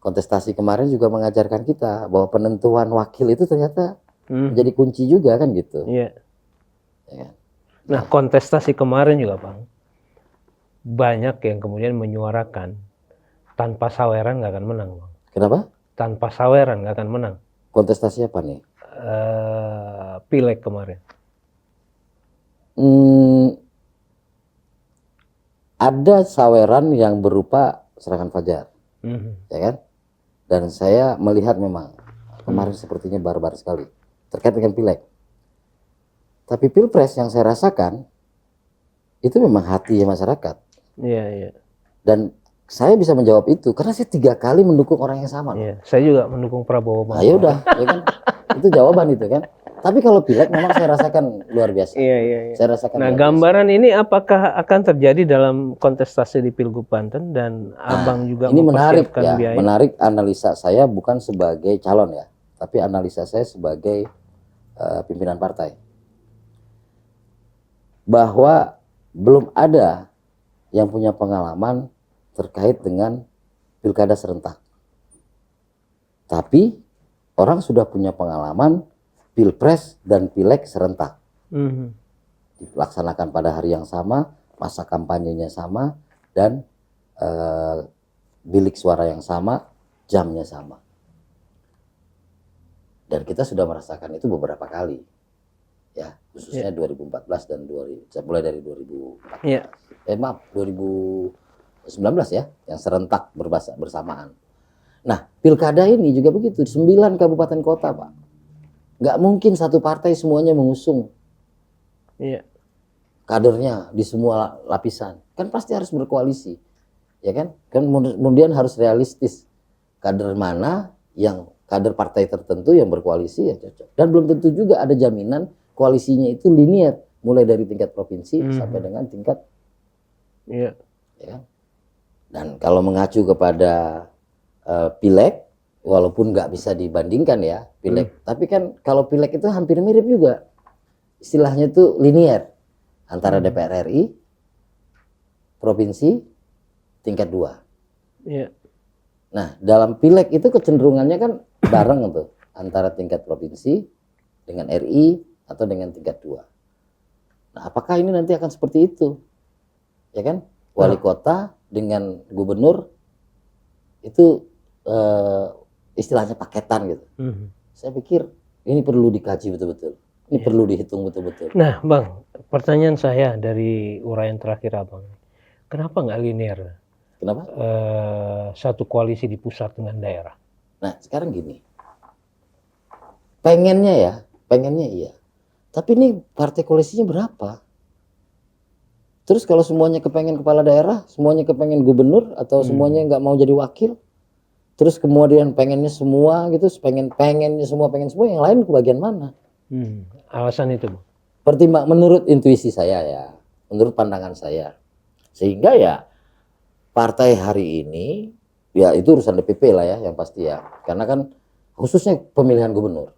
kontestasi kemarin juga mengajarkan kita bahwa penentuan wakil itu ternyata menjadi kunci juga kan gitu. Iya. Ya. Nah, kontestasi kemarin juga, Bang, banyak yang kemudian menyuarakan tanpa saweran nggak akan menang, Bang. Kenapa? Tanpa saweran nggak akan menang. Kontestasi apa nih? Pileg kemarin. Ada saweran yang berupa serangan fajar, ya kan? Dan saya melihat memang kemarin sepertinya barbar sekali terkait dengan pileg. Tapi pilpres yang saya rasakan itu memang hati masyarakat. Iya, iya. Dan saya bisa menjawab itu karena saya 3 kali mendukung orang yang sama. Iya, saya juga mendukung Prabowo, Bang. Nah, ya udah, ya kan? Itu jawaban itu kan. Tapi kalau pileg memang saya rasakan luar biasa. Iya, iya, iya. Saya rasakan Nah, luar biasa. gambaran ini apakah akan terjadi dalam kontestasi di Pilgub Banten dan Abang juga Ini menarik mempersiapkan ya, biaya? menarik analisa saya bukan sebagai calon ya, tapi analisa saya sebagai pimpinan partai. Bahwa belum ada yang punya pengalaman terkait dengan pilkada serentak. Tapi orang sudah punya pengalaman pilpres dan pileg serentak. Dilaksanakan pada hari yang sama, masa kampanyenya sama, dan bilik suara yang sama, jamnya sama. Dan kita sudah merasakan itu beberapa kali. Ya, khususnya 2014 dan mulai dari 2014. Iya. 2019 ya, yang serentak bersamaan. Nah, pilkada ini juga begitu, 9 kabupaten kota, Pak. Nggak mungkin satu partai semuanya mengusung. Iya. Kadernya di semua lapisan. Kan pasti harus berkoalisi. Ya kan? Kemudian harus realistis. Kader mana yang kader partai tertentu yang berkoalisi ya cocok. Dan belum tentu juga ada jaminan koalisinya itu linear mulai dari tingkat provinsi sampai dengan tingkat Iya. ya. Dan kalau mengacu kepada pileg, walaupun nggak bisa dibandingkan ya pileg, tapi kan kalau pileg itu hampir mirip juga, istilahnya itu linear antara DPR RI, provinsi, tingkat 2. Iya. Nah, dalam pileg itu kecenderungannya kan bareng tuh antara tingkat provinsi dengan RI atau dengan tingkat 2. Nah, apakah ini nanti akan seperti itu? Ya kan? Wali kota dengan gubernur itu istilahnya paketan gitu. Saya pikir ini perlu dikaji betul-betul. Ini perlu dihitung betul-betul. Nah, Bang, pertanyaan saya dari uraian terakhir Abang. Kenapa nggak linear? Kenapa? Satu koalisi di pusat dengan daerah. Nah, sekarang gini. Pengennya iya. Tapi ini partai koalisinya berapa? Terus kalau semuanya kepengen kepala daerah, semuanya kepengen gubernur, atau semuanya nggak mau jadi wakil, terus kemudian pengennya semua gitu, pengen semua, yang lain kebagian mana? Alasan itu, Bang. Menurut intuisi saya ya, menurut pandangan saya, sehingga ya partai hari ini, ya itu urusan DPP lah ya, yang pasti ya, karena kan khususnya pemilihan gubernur,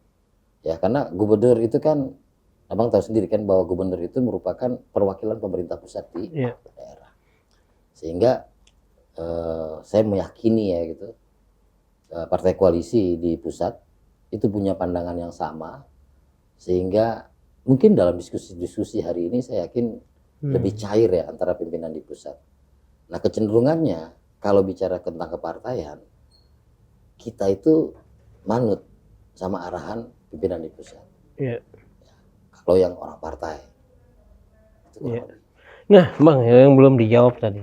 ya karena gubernur itu kan Abang tahu sendiri kan bahwa gubernur itu merupakan perwakilan pemerintah pusat di daerah. Sehingga saya meyakini ya gitu, partai koalisi di pusat itu punya pandangan yang sama. Sehingga mungkin dalam diskusi hari ini saya yakin lebih cair ya antara pimpinan di pusat. Nah, kecenderungannya kalau bicara tentang kepartaian, kita itu manut sama arahan pimpinan di pusat. Iya. Kalau yang orang partai. Iya. Nah, Bang, yang belum dijawab tadi.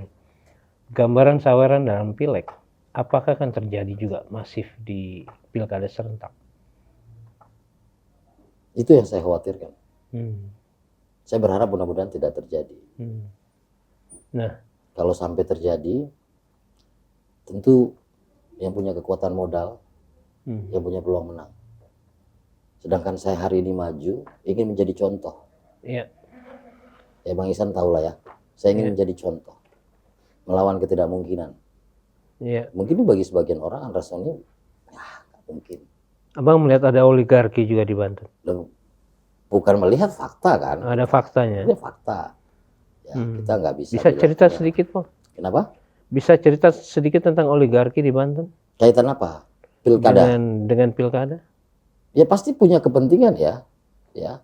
Gambaran saweran dalam pileg, apakah akan terjadi juga masif di pilkada serentak? Itu yang saya khawatirkan. Saya berharap mudah-mudahan tidak terjadi. Nah, kalau sampai terjadi, tentu yang punya kekuatan modal, yang punya peluang menang. Sedangkan saya hari ini maju, ingin menjadi contoh. iya. Ya Bang Isan tahu lah ya, saya ingin menjadi contoh. Melawan ketidakmungkinan. Iya. Mungkin bagi sebagian orang Andras Soni, ya nggak mungkin. Abang melihat ada oligarki juga di Banten. Dan bukan melihat fakta kan? Ada faktanya. Ini fakta. Ya, kita nggak bisa. Bisa bilang cerita enggak. sedikit, Bang? Kenapa? Bisa cerita sedikit tentang oligarki di Banten? Kaitan apa? Pilkada. Dengan pilkada? Ya pasti punya kepentingan ya,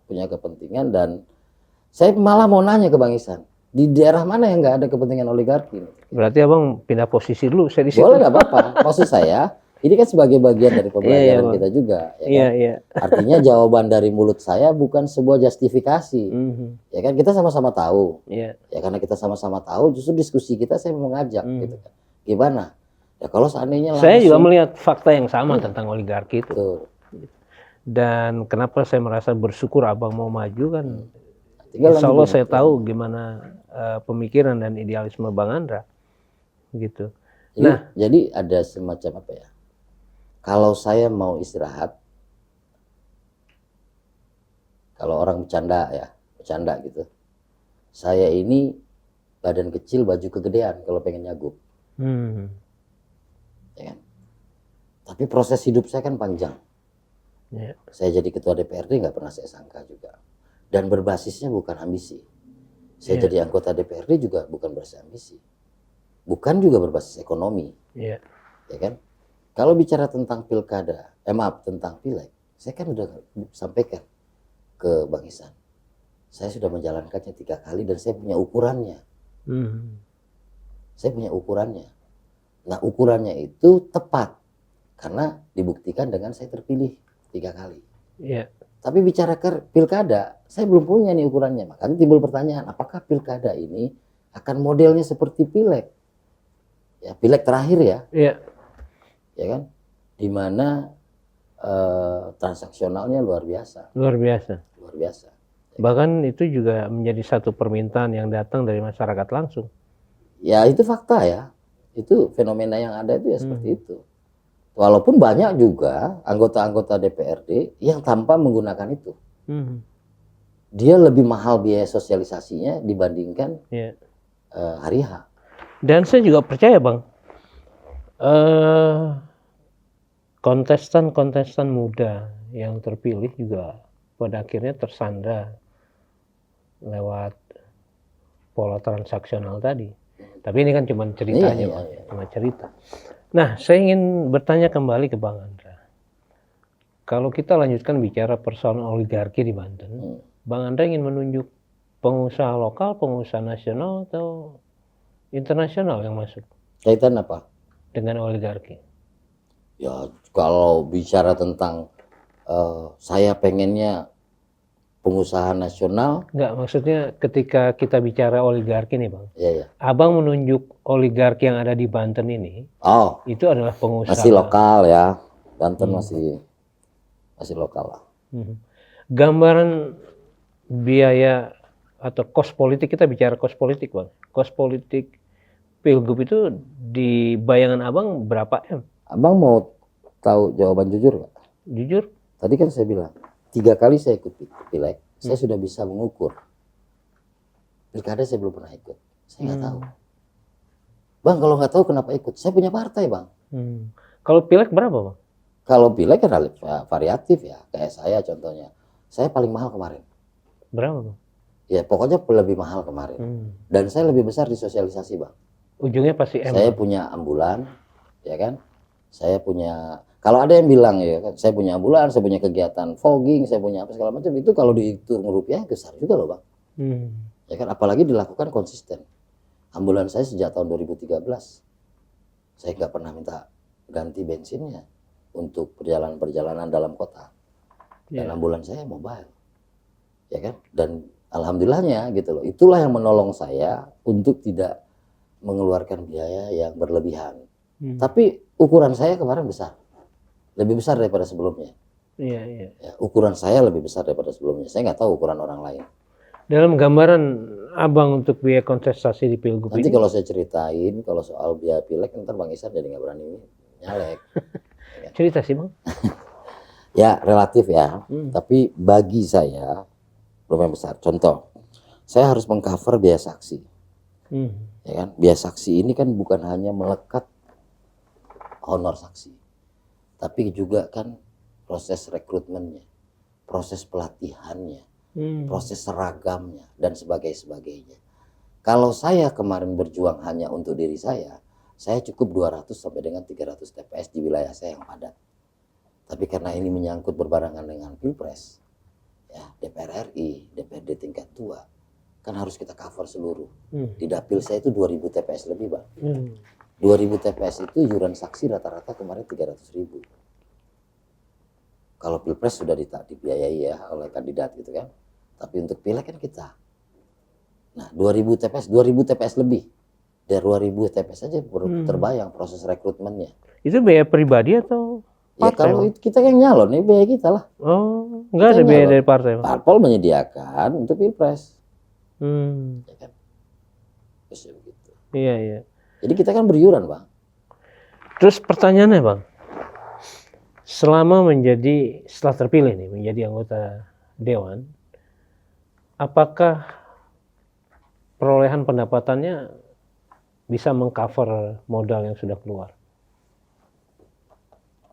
punya kepentingan. Dan saya malah mau nanya ke Bang Ihsan, di daerah mana yang nggak ada kepentingan oligarki? Berarti abang pindah posisi dulu, saya di situ. Boleh nggak apa-apa. Maksud saya, ini kan sebagai bagian dari pembelajaran Bang. kita juga, ya Iya, kan? iya. Artinya jawaban dari mulut saya bukan sebuah justifikasi, Mhm. ya kan? Kita sama-sama tahu, Iya. ya karena kita sama-sama tahu, justru diskusi kita saya mengajak, gitu kan? Gimana? Ya kalau seandainya Saya juga langsung, melihat fakta yang sama tentang oligarki itu. tuh, Dan kenapa saya merasa bersyukur abang mau maju kan? tinggal Insya Allah lanjutin. saya tahu gimana pemikiran dan idealisme Bang Andra, gitu. Jadi ada semacam apa ya? Kalau saya mau istirahat, kalau orang bercanda gitu. Saya ini badan kecil, baju kegedean kalau pengen nyagup, Hmm. ya kan? Tapi proses hidup saya kan panjang. Ya. Saya jadi ketua DPRD nggak pernah saya sangka juga. Dan berbasisnya bukan ambisi. Saya Iya. jadi anggota DPRD juga bukan berbasis ambisi. Bukan juga berbasis ekonomi, Iya. ya kan? Kalau bicara tentang pilkada, tentang pileg, saya kan udah sampaikan ke Bang Ihsan. Saya sudah menjalankannya 3 kali dan saya punya ukurannya. Hmm. Saya punya ukurannya. Nah, ukurannya itu tepat karena dibuktikan dengan saya terpilih 3 kali. Iya. Tapi bicara ke pilkada, saya belum punya nih ukurannya. Makanya timbul pertanyaan, apakah pilkada ini akan modelnya seperti pileg? Ya, pileg terakhir ya, Iya. ya kan? Di mana transaksionalnya luar biasa, Luar biasa. luar biasa. Bahkan itu juga menjadi satu permintaan yang datang dari masyarakat langsung. Ya itu fakta ya, itu fenomena yang ada itu ya seperti itu. Walaupun banyak juga anggota-anggota DPRD yang tanpa menggunakan itu. Hmm. Dia lebih mahal biaya sosialisasinya dibandingkan Iya. hari H. Dan saya juga percaya Bang, kontestan-kontestan muda yang terpilih juga pada akhirnya tersandra lewat pola transaksional tadi. Tapi ini kan cuma ceritanya, Iya, Bang. iya. Cuma cerita. Nah, saya ingin bertanya kembali ke Bang Andra. Kalau kita lanjutkan bicara persoalan oligarki di Banten, Bang Andra ingin menunjuk pengusaha lokal, pengusaha nasional, atau internasional yang masuk Kaitan apa? dengan oligarki? Ya kalau bicara tentang saya pengennya pengusaha nasional, Enggak, maksudnya ketika kita bicara oligarki nih Bang, ya. Abang menunjuk oligarki yang ada di Banten ini, Oh, itu adalah pengusaha. masih lokal ya, Banten masih lokal lah. Gambaran biaya atau kos politik, kita bicara kos politik Bang. Kos politik Pilgub itu di bayangan Abang berapa M? Abang mau tahu jawaban jujur nggak? Jujur? Tadi kan saya bilang 3 kali saya ikut pileg, saya sudah bisa mengukur. Pilkada saya belum pernah ikut, saya nggak tahu. Bang, kalau nggak tahu kenapa ikut? Saya punya partai, Bang. Kalau pileg berapa Bang? Kalau pileg kan variatif ya, kayak saya contohnya. Saya paling mahal kemarin. Berapa Bang? Ya pokoknya lebih mahal kemarin. Dan saya lebih besar di sosialisasi, Bang. Ujungnya pasti M. Saya punya ambulan, ya kan? Saya punya, kalau ada yang bilang ya kan, saya punya ambulan, saya punya kegiatan fogging, saya punya apa segala macam, itu kalau dihitung rupiah besar juga loh Bang. Ya kan, apalagi dilakukan konsisten. Ambulan saya sejak tahun 2013, saya nggak pernah minta ganti bensinnya untuk perjalanan-perjalanan dalam kota. Dan ambulan saya mobile, ya kan? Dan alhamdulillahnya gitu loh, itulah yang menolong saya untuk tidak mengeluarkan biaya yang berlebihan. Tapi ukuran saya kemarin besar, lebih besar daripada sebelumnya. Iya. Ya, ukuran saya lebih besar daripada sebelumnya. Saya nggak tahu ukuran orang lain. Dalam gambaran Abang untuk biaya kontestasi di Pilgub Nanti ini, kalau saya ceritain kalau soal biaya pileg, ntar Bang Ihsan jadi nggak berani nyalek. cerita sih Bang. Ya relatif ya. Tapi bagi saya lumayan besar. Contoh, saya harus mengcover biaya saksi. Ya kan, biaya saksi ini kan bukan hanya melekat honor saksi, tapi juga kan proses rekrutmennya, proses pelatihannya, proses seragamnya, dan sebagainya. Kalau saya kemarin berjuang hanya untuk diri saya cukup 200 sampai dengan 300 TPS di wilayah saya yang padat. Tapi karena ini menyangkut berbarengan dengan Pilpres, ya DPR RI, DPRD tingkat 2, kan harus kita cover seluruh. Di dapil saya itu 2000 TPS lebih, Bang. 2000 TPS itu iuran saksi rata-rata kemarin 300.000. Kalau Pilpres sudah dibiayai ya oleh kandidat gitu kan. Tapi untuk pileg kan kita. Nah, 2000 TPS lebih. Dari 2000 TPS aja terbayang proses rekrutmennya. Itu biaya pribadi atau Ya partai, kalau Bang? kita yang nyalon, ini biaya kita lah. Oh, nggak Kita ada biaya nyalon. dari partai, Bang? Parpol menyediakan untuk Pilpres. Ya kan? Terus ya begitu. Iya, iya. Jadi kita kan beriuran, Bang. Terus pertanyaannya, Bang, setelah terpilih nih menjadi anggota dewan, apakah perolehan pendapatannya bisa mengcover modal yang sudah keluar?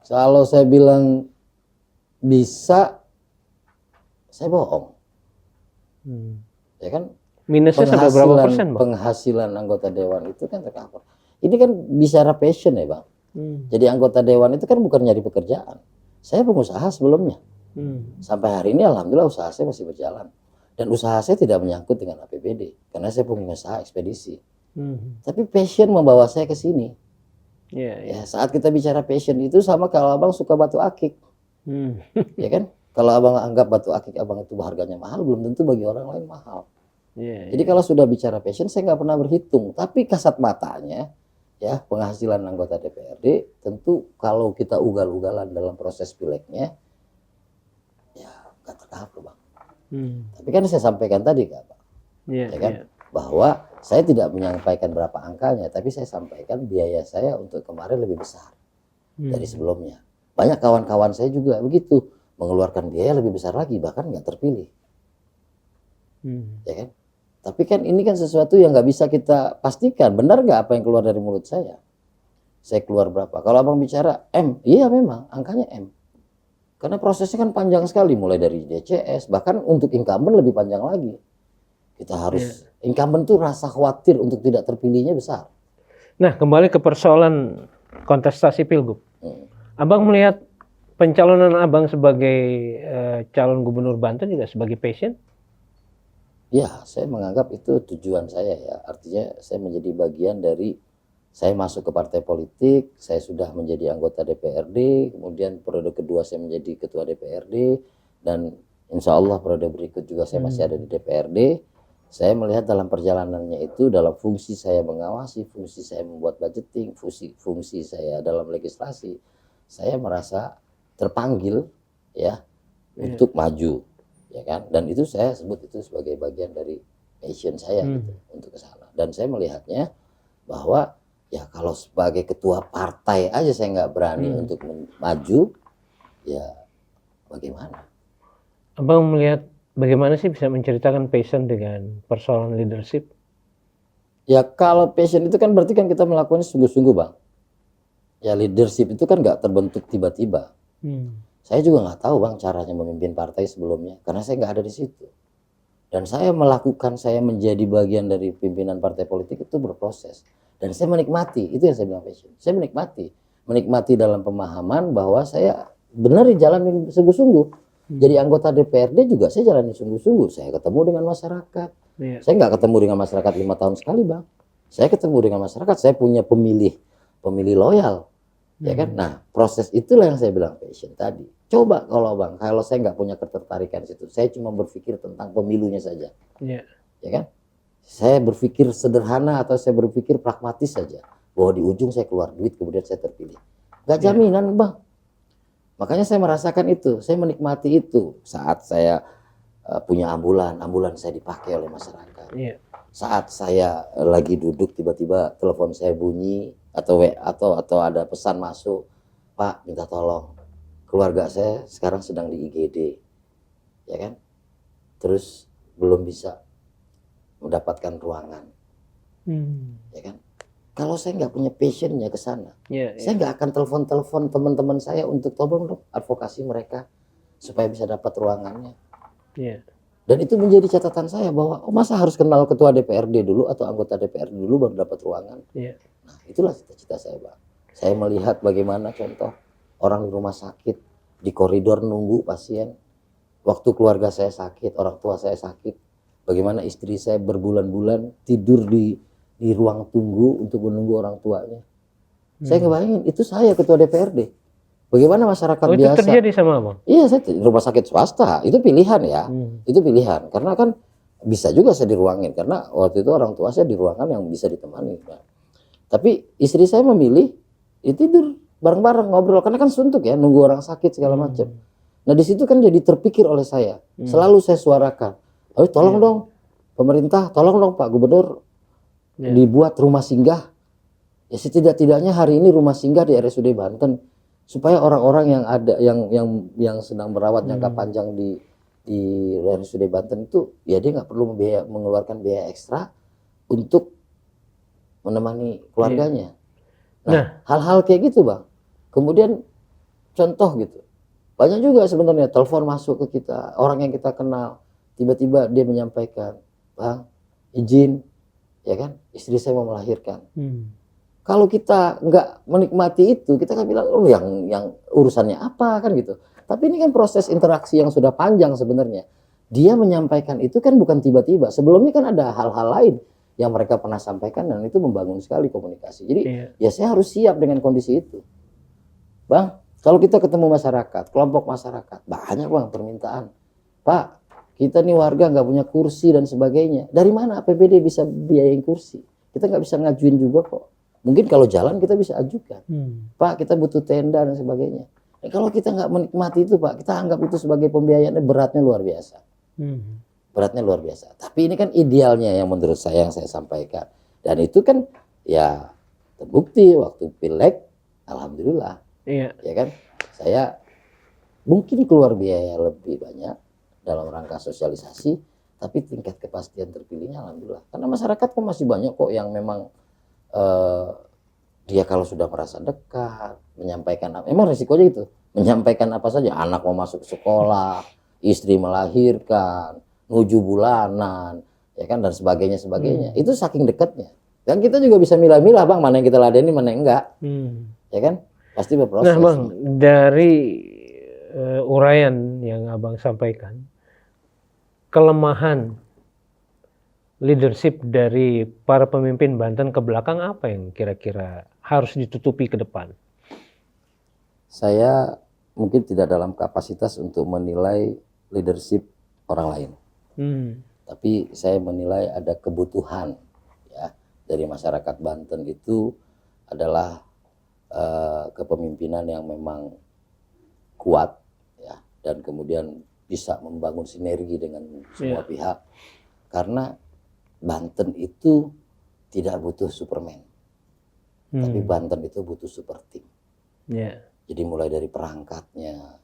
Kalau saya bilang bisa, saya bohong. Ya kan? Minusnya sampai berapa persen, Bang? Penghasilan anggota dewan itu kan tercover. Ini kan bicara passion ya, Bang. Jadi anggota dewan itu kan bukan nyari pekerjaan. Saya pengusaha sebelumnya. Sampai hari ini alhamdulillah usaha saya masih berjalan. Dan usaha saya tidak menyangkut dengan APBD. Karena saya pengusaha ekspedisi. Tapi passion membawa saya ke sini. Ya, saat kita bicara passion itu sama kalau abang suka batu akik. Ya kan? Kalau abang anggap batu akik abang itu harganya mahal, belum tentu bagi orang lain mahal. Jadi kalau sudah bicara passion, saya nggak pernah berhitung. Tapi kasat matanya, ya penghasilan anggota DPRD tentu kalau kita ugal-ugalan dalam proses pilegnya ya nggak tercover, Bang. Tapi kan saya sampaikan tadi Kak, Bang, ya kan bahwa saya tidak menyampaikan berapa angkanya, tapi saya sampaikan biaya saya untuk kemarin lebih besar dari sebelumnya. Banyak kawan-kawan saya juga begitu mengeluarkan biaya lebih besar lagi, bahkan nggak terpilih. Ya kan? Tapi kan ini kan sesuatu yang nggak bisa kita pastikan. Benar nggak apa yang keluar dari mulut saya? Saya keluar berapa? Kalau abang bicara M, iya memang angkanya M. Karena prosesnya kan panjang sekali, mulai dari DCS, bahkan untuk incumbent lebih panjang lagi. Kita harus, incumbent tuh rasa khawatir untuk tidak terpilihnya besar. Nah, kembali ke persoalan kontestasi Pilgub. Abang melihat pencalonan abang sebagai calon gubernur Banten juga sebagai passion? Ya, saya menganggap itu tujuan saya ya. Artinya saya menjadi bagian dari, saya masuk ke partai politik, saya sudah menjadi anggota DPRD, kemudian periode kedua saya menjadi ketua DPRD, dan insya Allah periode berikut juga saya masih ada di DPRD. Saya melihat dalam perjalanannya itu, dalam fungsi saya mengawasi, fungsi saya membuat budgeting, fungsi saya dalam legislasi, saya merasa terpanggil ya untuk maju. Ya kan, dan itu saya sebut itu sebagai bagian dari passion saya gitu, untuk ke sana. Dan saya melihatnya bahwa ya kalau sebagai ketua partai aja saya nggak berani untuk maju, ya bagaimana? Abang melihat bagaimana sih bisa menceritakan passion dengan persoalan leadership? Ya kalau passion itu kan berarti kan kita melakukannya sungguh-sungguh, Bang. Ya leadership itu kan nggak terbentuk tiba-tiba. Saya juga nggak tahu, Bang, caranya memimpin partai sebelumnya, karena saya nggak ada di situ. Dan saya menjadi bagian dari pimpinan partai politik itu berproses. Dan saya menikmati, itu yang saya bilang passion. Saya menikmati dalam pemahaman bahwa saya benar dijalanin sungguh-sungguh. Jadi anggota DPRD juga saya jalani sungguh-sungguh. Saya ketemu dengan masyarakat. Saya nggak ketemu dengan masyarakat 5 tahun sekali, Bang. Saya ketemu dengan masyarakat, saya punya pemilih loyal. Ya kan? Nah, proses itulah yang saya bilang passion tadi. Coba kalau saya nggak punya ketertarikan di situ, saya cuma berpikir tentang pemilunya saja. Ya kan? Saya berpikir sederhana atau saya berpikir pragmatis saja, bahwa di ujung saya keluar duit kemudian saya terpilih. Gak jaminan, Bang. Makanya saya merasakan itu, saya menikmati itu saat saya punya ambulan saya dipakai oleh masyarakat. Saat saya lagi duduk tiba-tiba telepon saya bunyi atau ada pesan masuk, Pak minta tolong, keluarga saya sekarang sedang di IGD, ya kan? Terus belum bisa mendapatkan ruangan, ya kan? Kalau saya nggak punya passionnya ke sana, Iya, iya. saya nggak akan telepon-telepon teman-teman saya untuk tolong dong advokasi mereka supaya bisa dapat ruangannya. Iya. Dan itu menjadi catatan saya bahwa masa harus kenal ketua DPRD dulu atau anggota DPRD dulu baru dapat ruangan. Iya. Nah, itulah cita-cita saya, Bang. Saya melihat bagaimana contoh orang di rumah sakit di koridor nunggu pasien. Waktu keluarga saya sakit, orang tua saya sakit, bagaimana istri saya berbulan-bulan tidur di ruang tunggu untuk menunggu orang tuanya. Saya ngebayangin itu saya ketua DPRD. Bagaimana masyarakat Oh, itu biasa? terjadi sama Abang? Iya, saya di rumah sakit swasta. Itu pilihan ya. Hmm. Itu pilihan. Karena kan bisa juga saya diruangin. Karena waktu itu orang tua saya di ruangan yang bisa ditemani. Nah, tapi istri saya memilih tidur bareng-bareng ngobrol. Karena kan suntuk ya, nunggu orang sakit segala macam. Nah, di situ kan jadi terpikir oleh saya. Selalu saya suarakan. Ayo tolong dong pemerintah, tolong dong Pak Gubernur dibuat rumah singgah. Ya setidak-tidaknya hari ini rumah singgah di RSUD Banten supaya orang-orang yang ada yang sedang merawat jangka panjang di RSUD Banten itu ya dia nggak perlu mengeluarkan biaya ekstra untuk menemani keluarganya. Nah, hal-hal kayak gitu, Bang. Kemudian contoh gitu. Banyak juga sebenarnya telepon masuk ke kita, orang yang kita kenal, tiba-tiba dia menyampaikan, "Bang, izin, ya kan, istri saya mau melahirkan." Kalau kita nggak menikmati itu, kita kan bilang, "Oh, yang urusannya apa?" kan gitu. Tapi ini kan proses interaksi yang sudah panjang sebenarnya. Dia menyampaikan itu kan bukan tiba-tiba. Sebelumnya kan ada hal-hal lain yang mereka pernah sampaikan dan itu membangun sekali komunikasi. Jadi ya saya harus siap dengan kondisi itu. Bang, kalau kita ketemu masyarakat, kelompok masyarakat, banyak Bang permintaan. Pak, kita nih warga nggak punya kursi dan sebagainya. Dari mana APBD bisa biayain kursi? Kita nggak bisa ngajuin juga kok. Mungkin kalau jalan kita bisa ajukan. Pak, kita butuh tenda dan sebagainya. Kalau kita nggak menikmati itu Pak, kita anggap itu sebagai pembiayaan, beratnya luar biasa. Beratnya luar biasa. Tapi ini kan idealnya yang menurut saya yang saya sampaikan. Dan itu kan ya terbukti waktu Pileg, alhamdulillah. Iya. Ya kan, saya mungkin keluar biaya lebih banyak dalam rangka sosialisasi, tapi tingkat kepastian terpilihnya alhamdulillah. Karena masyarakat kan masih banyak kok yang memang dia kalau sudah merasa dekat, menyampaikan, emang risikonya itu, menyampaikan apa saja, anak mau masuk sekolah, istri melahirkan, nuju bulanan, ya kan, dan sebagainya. Itu saking dekatnya. Dan kita juga bisa milah-milah Bang, mana yang kita ladeni, mana yang enggak. Ya kan, pasti berproses. Nah Bang, dari uraian yang Abang sampaikan, kelemahan leadership dari para pemimpin Banten ke belakang apa yang kira-kira harus ditutupi ke depan? Saya mungkin tidak dalam kapasitas untuk menilai leadership orang lain. Tapi saya menilai ada kebutuhan ya dari masyarakat Banten itu adalah kepemimpinan yang memang kuat ya, dan kemudian bisa membangun sinergi dengan semua pihak. Karena Banten itu tidak butuh Superman, tapi Banten itu butuh super team. Jadi mulai dari perangkatnya,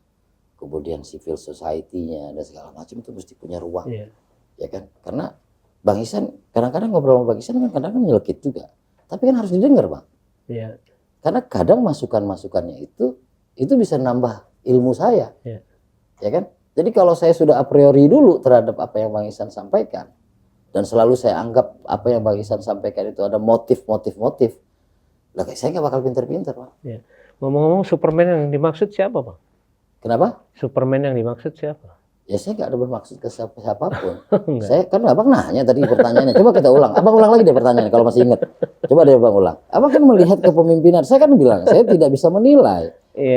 kemudian civil society-nya dan segala macam itu mesti punya ruang, ya kan? Karena Bang Ihsan kadang-kadang ngobrol sama Bang Ihsan kan kadang-kadang nyelekit juga, tapi kan harus didengar Bang. Karena kadang masukan-masukannya itu bisa nambah ilmu saya, ya kan? Jadi kalau saya sudah a priori dulu terhadap apa yang Bang Ihsan sampaikan, dan selalu saya anggap apa yang Bang Ihsan sampaikan itu ada motif. Lah saya nggak bakal pinter-pinter, Pak. Ngomong-ngomong, Superman yang dimaksud siapa, Bang? Kenapa? Superman yang dimaksud siapa? Ya saya nggak ada bermaksud ke siapapun. Saya kan Abang nanya tadi pertanyaannya. Coba kita ulang. Abang ulang lagi deh pertanyaannya kalau masih ingat. Coba deh Abang ulang. Abang kan melihat kepemimpinan. Saya kan bilang saya tidak bisa menilai.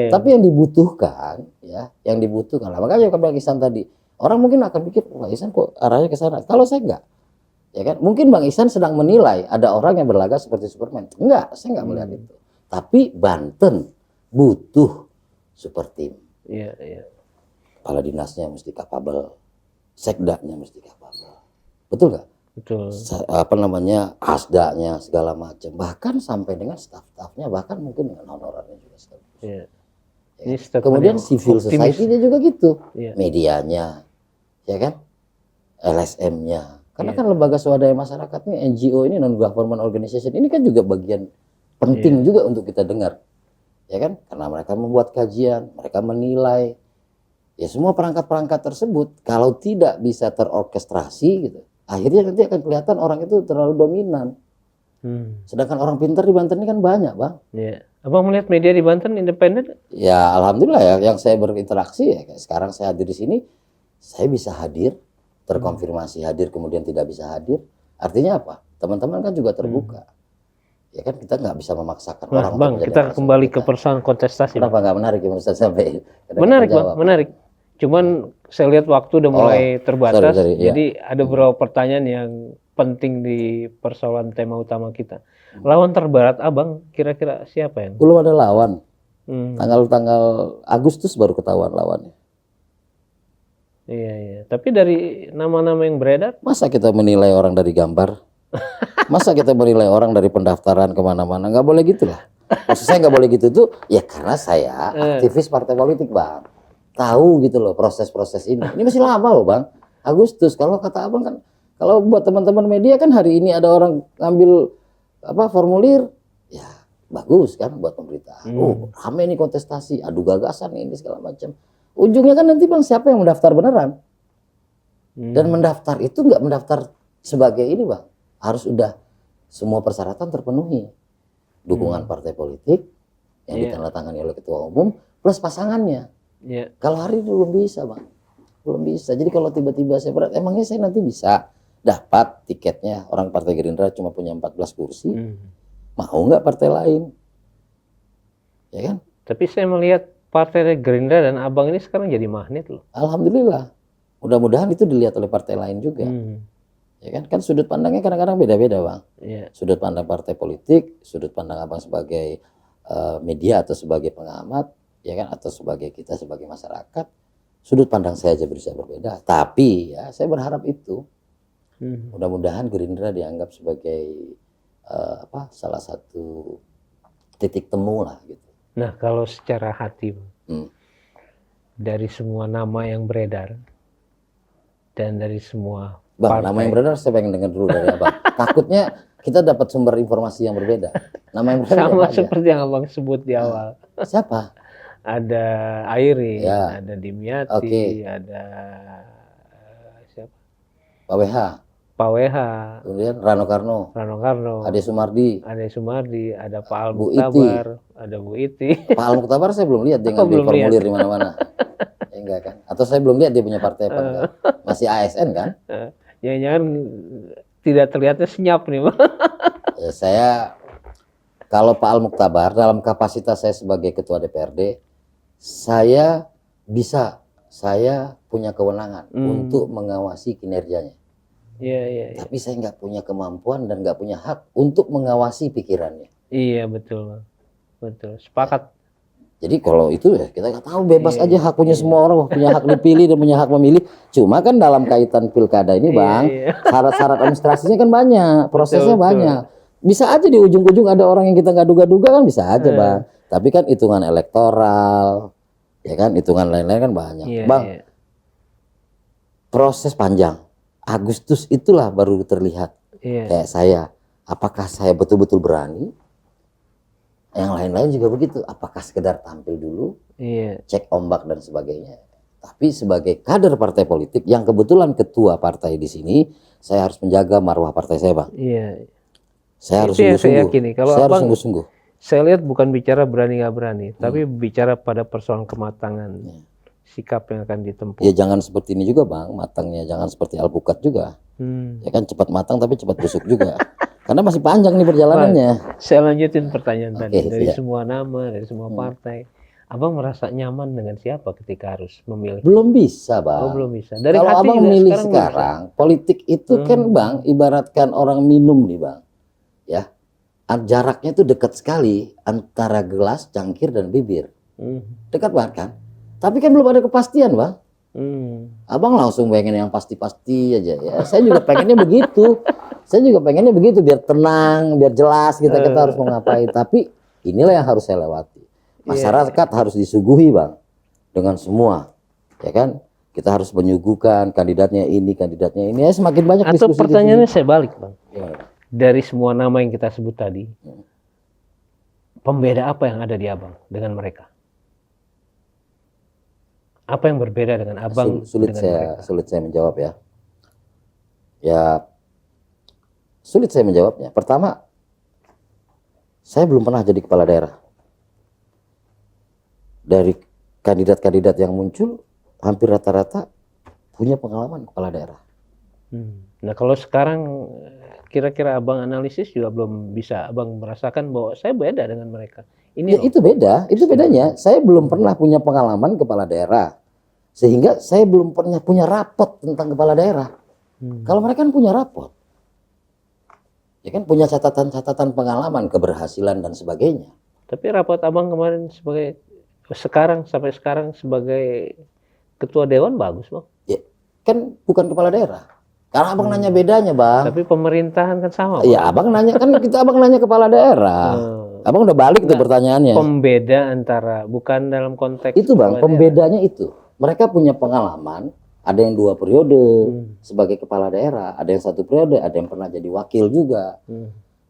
Tapi yang dibutuhkan, ya, yang dibutuhkan. Lah makanya Bang Ihsan tadi, orang mungkin akan pikir, Bang Ihsan kok arahnya ke sana. Kalau saya enggak. Ya kan? Mungkin Bang Ihsan sedang menilai ada orang yang berlagak seperti Superman. Enggak, saya enggak melihat itu. Tapi Banten butuh super team. Kepala dinasnya mesti kapabel, sekdanya mesti kapabel. Betul nggak? Betul. Apa namanya, asdanya segala macam. Bahkan sampai dengan staff-staffnya, bahkan mungkin dengan honorarnya juga sekaligus. Ya. Kemudian civil society-nya juga gitu. Medianya, ya kan? LSM-nya. Karena kan lembaga swadaya masyarakat ini, NGO ini, non government organization ini kan juga bagian penting juga untuk kita dengar, ya kan? Karena mereka membuat kajian, mereka menilai, ya semua perangkat-perangkat tersebut kalau tidak bisa terorkestrasi gitu, akhirnya nanti akan kelihatan orang itu terlalu dominan. Sedangkan orang pintar di Banten ini kan banyak, Bang. Iya. Abang melihat media di Banten independen? Ya alhamdulillah ya, yang saya berinteraksi ya, kayak sekarang saya hadir di sini, saya bisa hadir, terkonfirmasi hadir, kemudian tidak bisa hadir. Artinya apa? Teman-teman kan juga terbuka. Ya kan kita nggak bisa memaksakan Nah, orang. Bang, untuk kita menjadi kembali ke kita. persoalan kontestasi. Kenapa nggak menarik ya menurut saya sampai? Menarik, Bang, menarik. Cuman saya lihat waktu udah mulai terbatas, sorry, jadi ada beberapa pertanyaan yang penting di persoalan tema utama kita. Lawan terberat Abang kira-kira siapa yang? Belum ada lawan. Hmm. Tanggal Agustus baru ketahuan lawannya. Iya, iya. Tapi dari nama-nama yang beredar, Masa kita menilai orang dari gambar? Masa kita menilai orang dari pendaftaran kemana-mana? Nggak boleh gitu lah. Maksud saya nggak boleh gitu tuh, ya karena saya aktivis partai politik, Bang. Tahu gitu loh proses-proses ini. Ini masih lama loh, Bang. Agustus. Kalau kata Abang kan, kalau buat teman-teman media kan hari ini ada orang ngambil formulir, ya bagus kan buat pemberitaan. Oh, rame nih kontestasi, adu gagasan ini segala macam. Ujungnya kan nanti, Bang, siapa yang mendaftar beneran? Dan mendaftar itu nggak mendaftar sebagai ini, Bang. Harus udah semua persyaratan terpenuhi. Dukungan partai politik yang ditandatangani oleh ketua umum plus pasangannya. Kalau hari ini belum bisa, Bang. Belum bisa. Jadi kalau tiba-tiba saya berat, emangnya saya nanti bisa dapat tiketnya? Orang Partai Gerindra cuma punya 14 kursi. Mau nggak partai lain? Ya kan? tapi saya melihat Partai Gerindra dan Abang ini sekarang jadi magnet loh. Alhamdulillah. Mudah-mudahan itu dilihat oleh partai lain juga. Ya kan? Kan sudut pandangnya kadang-kadang beda-beda, Bang. Iya. Sudut pandang partai politik, sudut pandang Abang sebagai media atau sebagai pengamat, ya kan, atau sebagai kita sebagai masyarakat, sudut pandang saya aja bisa berbeda. Tapi ya saya berharap itu mudah-mudahan Gerindra dianggap sebagai salah satu titik temu lah gitu. Nah, kalau secara hati, dari semua nama yang beredar dan dari semua Bang, nama yang beredar saya pengen dengar dulu dari Abang. Takutnya kita dapat sumber informasi yang berbeda. Nama yang beredar sama apa aja? seperti yang Abang sebut di awal. Siapa? Ada Airin, Ya. ada Dimyati, Oke. ada siapa? Pak WH, Pak WH, kemudian Rano Karno, Rano Karno, Ade Sumardi, ada Sumardi, ada Pak Al Bu Mukhtabar, ada Bu Iti. Pak Al Mukhtabar saya belum lihat dia Oh, ngambil belum formulir di mana-mana. Ya, enggak kan? Atau saya belum lihat dia punya partai apa enggak? Masih ASN kan? Jangan-jangan tidak terlihatnya senyap nih, Bang. Ya, saya kalau Pak Al Mukhtabar dalam kapasitas saya sebagai ketua DPRD, saya punya kewenangan untuk mengawasi kinerjanya. Iya. Tapi saya nggak punya kemampuan dan nggak punya hak untuk mengawasi pikirannya. Iya, betul, Bang. Betul. Sepakat. Jadi kalau itu ya kita nggak tahu, bebas aja, hak punya semua orang, punya hak dipilih dan punya hak memilih. Cuma kan dalam kaitan pilkada ini, Bang, syarat-syarat administrasinya kan banyak, prosesnya Betul. banyak. Bisa aja di ujung-ujung ada orang yang kita nggak duga-duga kan, bisa aja, Bang. Tapi kan hitungan elektoral, ya kan, hitungan lain-lain kan banyak, Iya, Bang. iya. Proses panjang. Agustus itulah baru terlihat. Iya. Kayak saya, apakah saya betul-betul berani? Yang lain-lain juga begitu. Apakah sekedar tampil dulu, Iya. cek ombak dan sebagainya. Tapi sebagai kader partai politik yang kebetulan ketua partai di sini, saya harus menjaga marwah partai saya, Bang. Iya. Saya harus Itu yang saya sungguh-sungguh. yakini. Kalau Saya harus Abang- sungguh-sungguh. Saya lihat bukan bicara berani nggak berani, tapi bicara pada persoalan kematangan sikap yang akan ditempuh. Ya jangan seperti ini juga, Bang, matangnya. Jangan seperti alpukat juga. Ya kan, cepat matang tapi cepat busuk juga. Karena masih panjang nih perjalanannya. Saya lanjutin pertanyaan tadi. Oke, Dari siap. semua nama, dari semua partai, Abang merasa nyaman dengan siapa ketika harus memilih? Belum bisa, Bang. Oh, belum bisa. Dari Kalau hati Abang juga milih belum sekarang, politik itu kan, Bang, ibaratkan orang minum nih, Bang. Ya. Jaraknya itu dekat sekali antara gelas, cangkir, dan bibir. bisa. Dekat banget kan? Tapi kan belum ada kepastian, Bang. Abang langsung pengen yang pasti-pasti aja. Ya, saya juga pengennya begitu. Saya juga pengennya begitu, biar tenang, biar jelas kita harus mau ngapain. Tapi inilah yang harus saya lewati. Masyarakat harus disuguhi, Bang, dengan semua. Ya kan? kita harus menyuguhkan kandidatnya ini, ya semakin banyak Atau diskusi. pertanyaannya saya balik, Bang. Gimana? Dari semua nama yang kita sebut tadi, pembeda apa yang ada di Abang dengan mereka? Apa yang berbeda dengan Abang Sulit dengan mereka? saya menjawab ya. Ya, sulit saya menjawabnya. Pertama, saya belum pernah jadi kepala daerah. Dari kandidat-kandidat yang muncul, hampir rata-rata punya pengalaman kepala daerah. Nah, kalau sekarang kira-kira Abang analisis juga belum bisa Abang merasakan bahwa saya beda dengan mereka. Ini Ya, loh. itu beda, itu bedanya. Saya belum pernah punya pengalaman kepala daerah. Sehingga saya belum pernah punya rapot tentang kepala daerah. Kalau mereka kan punya rapot. Ya kan punya catatan-catatan pengalaman, keberhasilan dan sebagainya. Tapi rapot Abang kemarin sampai sekarang sebagai ketua dewan bagus, Bang. Ya, kan bukan kepala daerah. Karena Abang nanya bedanya, Bang. Tapi pemerintahan kan sama, Bang. Iya, Abang nanya kan Abang nanya kepala daerah. Abang udah balik tuh pertanyaannya. Pembeda antara bukan dalam konteks Itu, Bang, kepala pembedanya itu. Mereka punya pengalaman, ada yang 2 periode sebagai kepala daerah, ada yang 1 periode, ada yang pernah jadi wakil juga.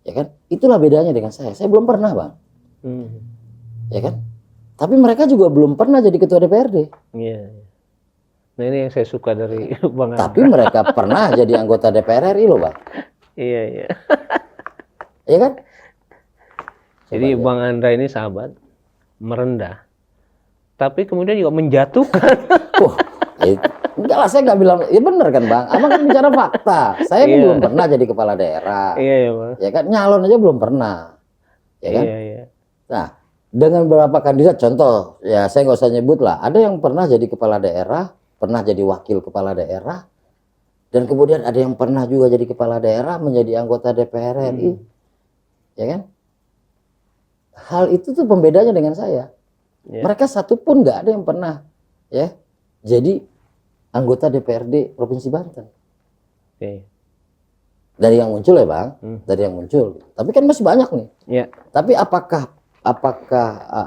Ya kan? Itulah bedanya dengan saya. Saya belum pernah, Bang. Ya kan? Tapi mereka juga belum pernah jadi ketua DPRD. Iya. Nah, ini yang saya suka dari Bang Tapi Andra. mereka pernah jadi anggota DPR RI loh, Bang. Iya, iya. Ya kan? Jadi Bang Andra ini sahabat, merendah. Tapi kemudian juga menjatuhkan. Enggak lah, saya nggak bilang, ya bener kan, Bang. Abang kan bicara fakta. Saya kan belum pernah jadi kepala daerah. Iya, iya, Bang. Ya kan, nyalon aja belum pernah. Ya kan? Iya, iya. Nah, dengan beberapa kandidat, contoh, ya saya nggak usah nyebut lah. Ada yang pernah jadi kepala daerah, pernah jadi wakil kepala daerah, dan kemudian ada yang pernah juga jadi kepala daerah, menjadi anggota DPR RI. Ya kan? Hal itu tuh pembedanya dengan saya. Ya. Mereka satu pun nggak ada yang pernah ya jadi anggota DPRD Provinsi Banten. Oke. Dari yang muncul ya, Bang, dari yang muncul. Tapi kan masih banyak nih. Ya. Tapi apakah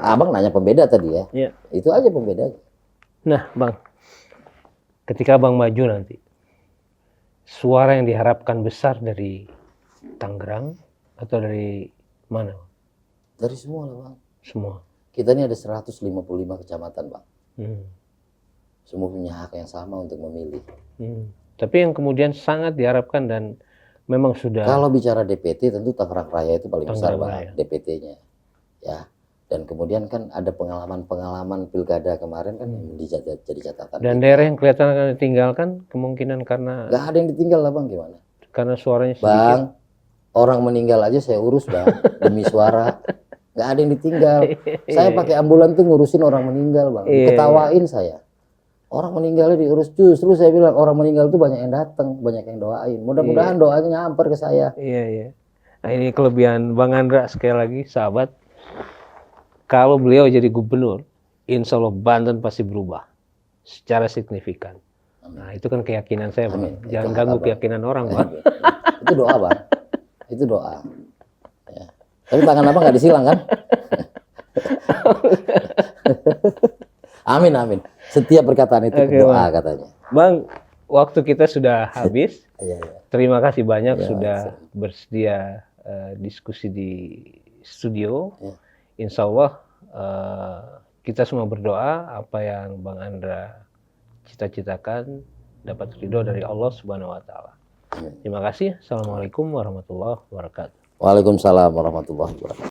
Abang nanya pembeda tadi ya? Ya. Itu aja pembedanya. Nah, Bang, ketika Bang maju nanti, suara yang diharapkan besar dari Tangerang atau dari mana? Dari semua lah, Bang. Semua. Kita ini ada 155 kecamatan, Bang. Hmm. Semua punya hak yang sama untuk memilih. Tapi yang kemudian sangat diharapkan dan memang sudah. Kalau bicara DPT tentu Tangerang Raya itu paling besar, Tangerang Bang, Raya. DPT-nya. Ya. Dan kemudian kan ada pengalaman-pengalaman pilkada kemarin kan yang jadi catatan. Dan daerah yang kelihatan akan ditinggalkan kemungkinan karena Nggak ada yang ditinggal lah, Bang, gimana? karena suaranya sedikit. Bang, orang meninggal aja saya urus, Bang, demi suara. Nggak ada yang ditinggal. Saya pakai ambulan tuh ngurusin orang meninggal, Bang. Iya, Ketawain saya. Orang meninggalnya diurus, justru saya bilang orang meninggal tuh banyak yang datang, banyak yang doain. Mudah-mudahan doanya nyamper ke saya. Iya, iya. Nah, ini kelebihan Bang Andra sekali lagi, sahabat. Kalau beliau jadi gubernur, insya Allah Banten pasti berubah secara signifikan. Nah, itu kan keyakinan saya, Bang. Amin. Jangan Itu ganggu apa, Bang? keyakinan orang, Bang. Itu doa, Bang. Itu doa. Ya. Tapi tangan Abang nggak disilang kan? Amin, amin. Setiap perkataan itu Oke, doa Bang. katanya. Bang, waktu kita sudah habis. Iya, iya. Terima kasih banyak Ya, sudah bersedia diskusi di studio. Ya. Insya Allah kita semua berdoa apa yang Bang Andra cita-citakan dapat ridho dari Allah Subhanahu Wa Taala. Amin. Terima kasih. Assalamualaikum warahmatullahi wabarakatuh. Waalaikumsalam warahmatullahi wabarakatuh.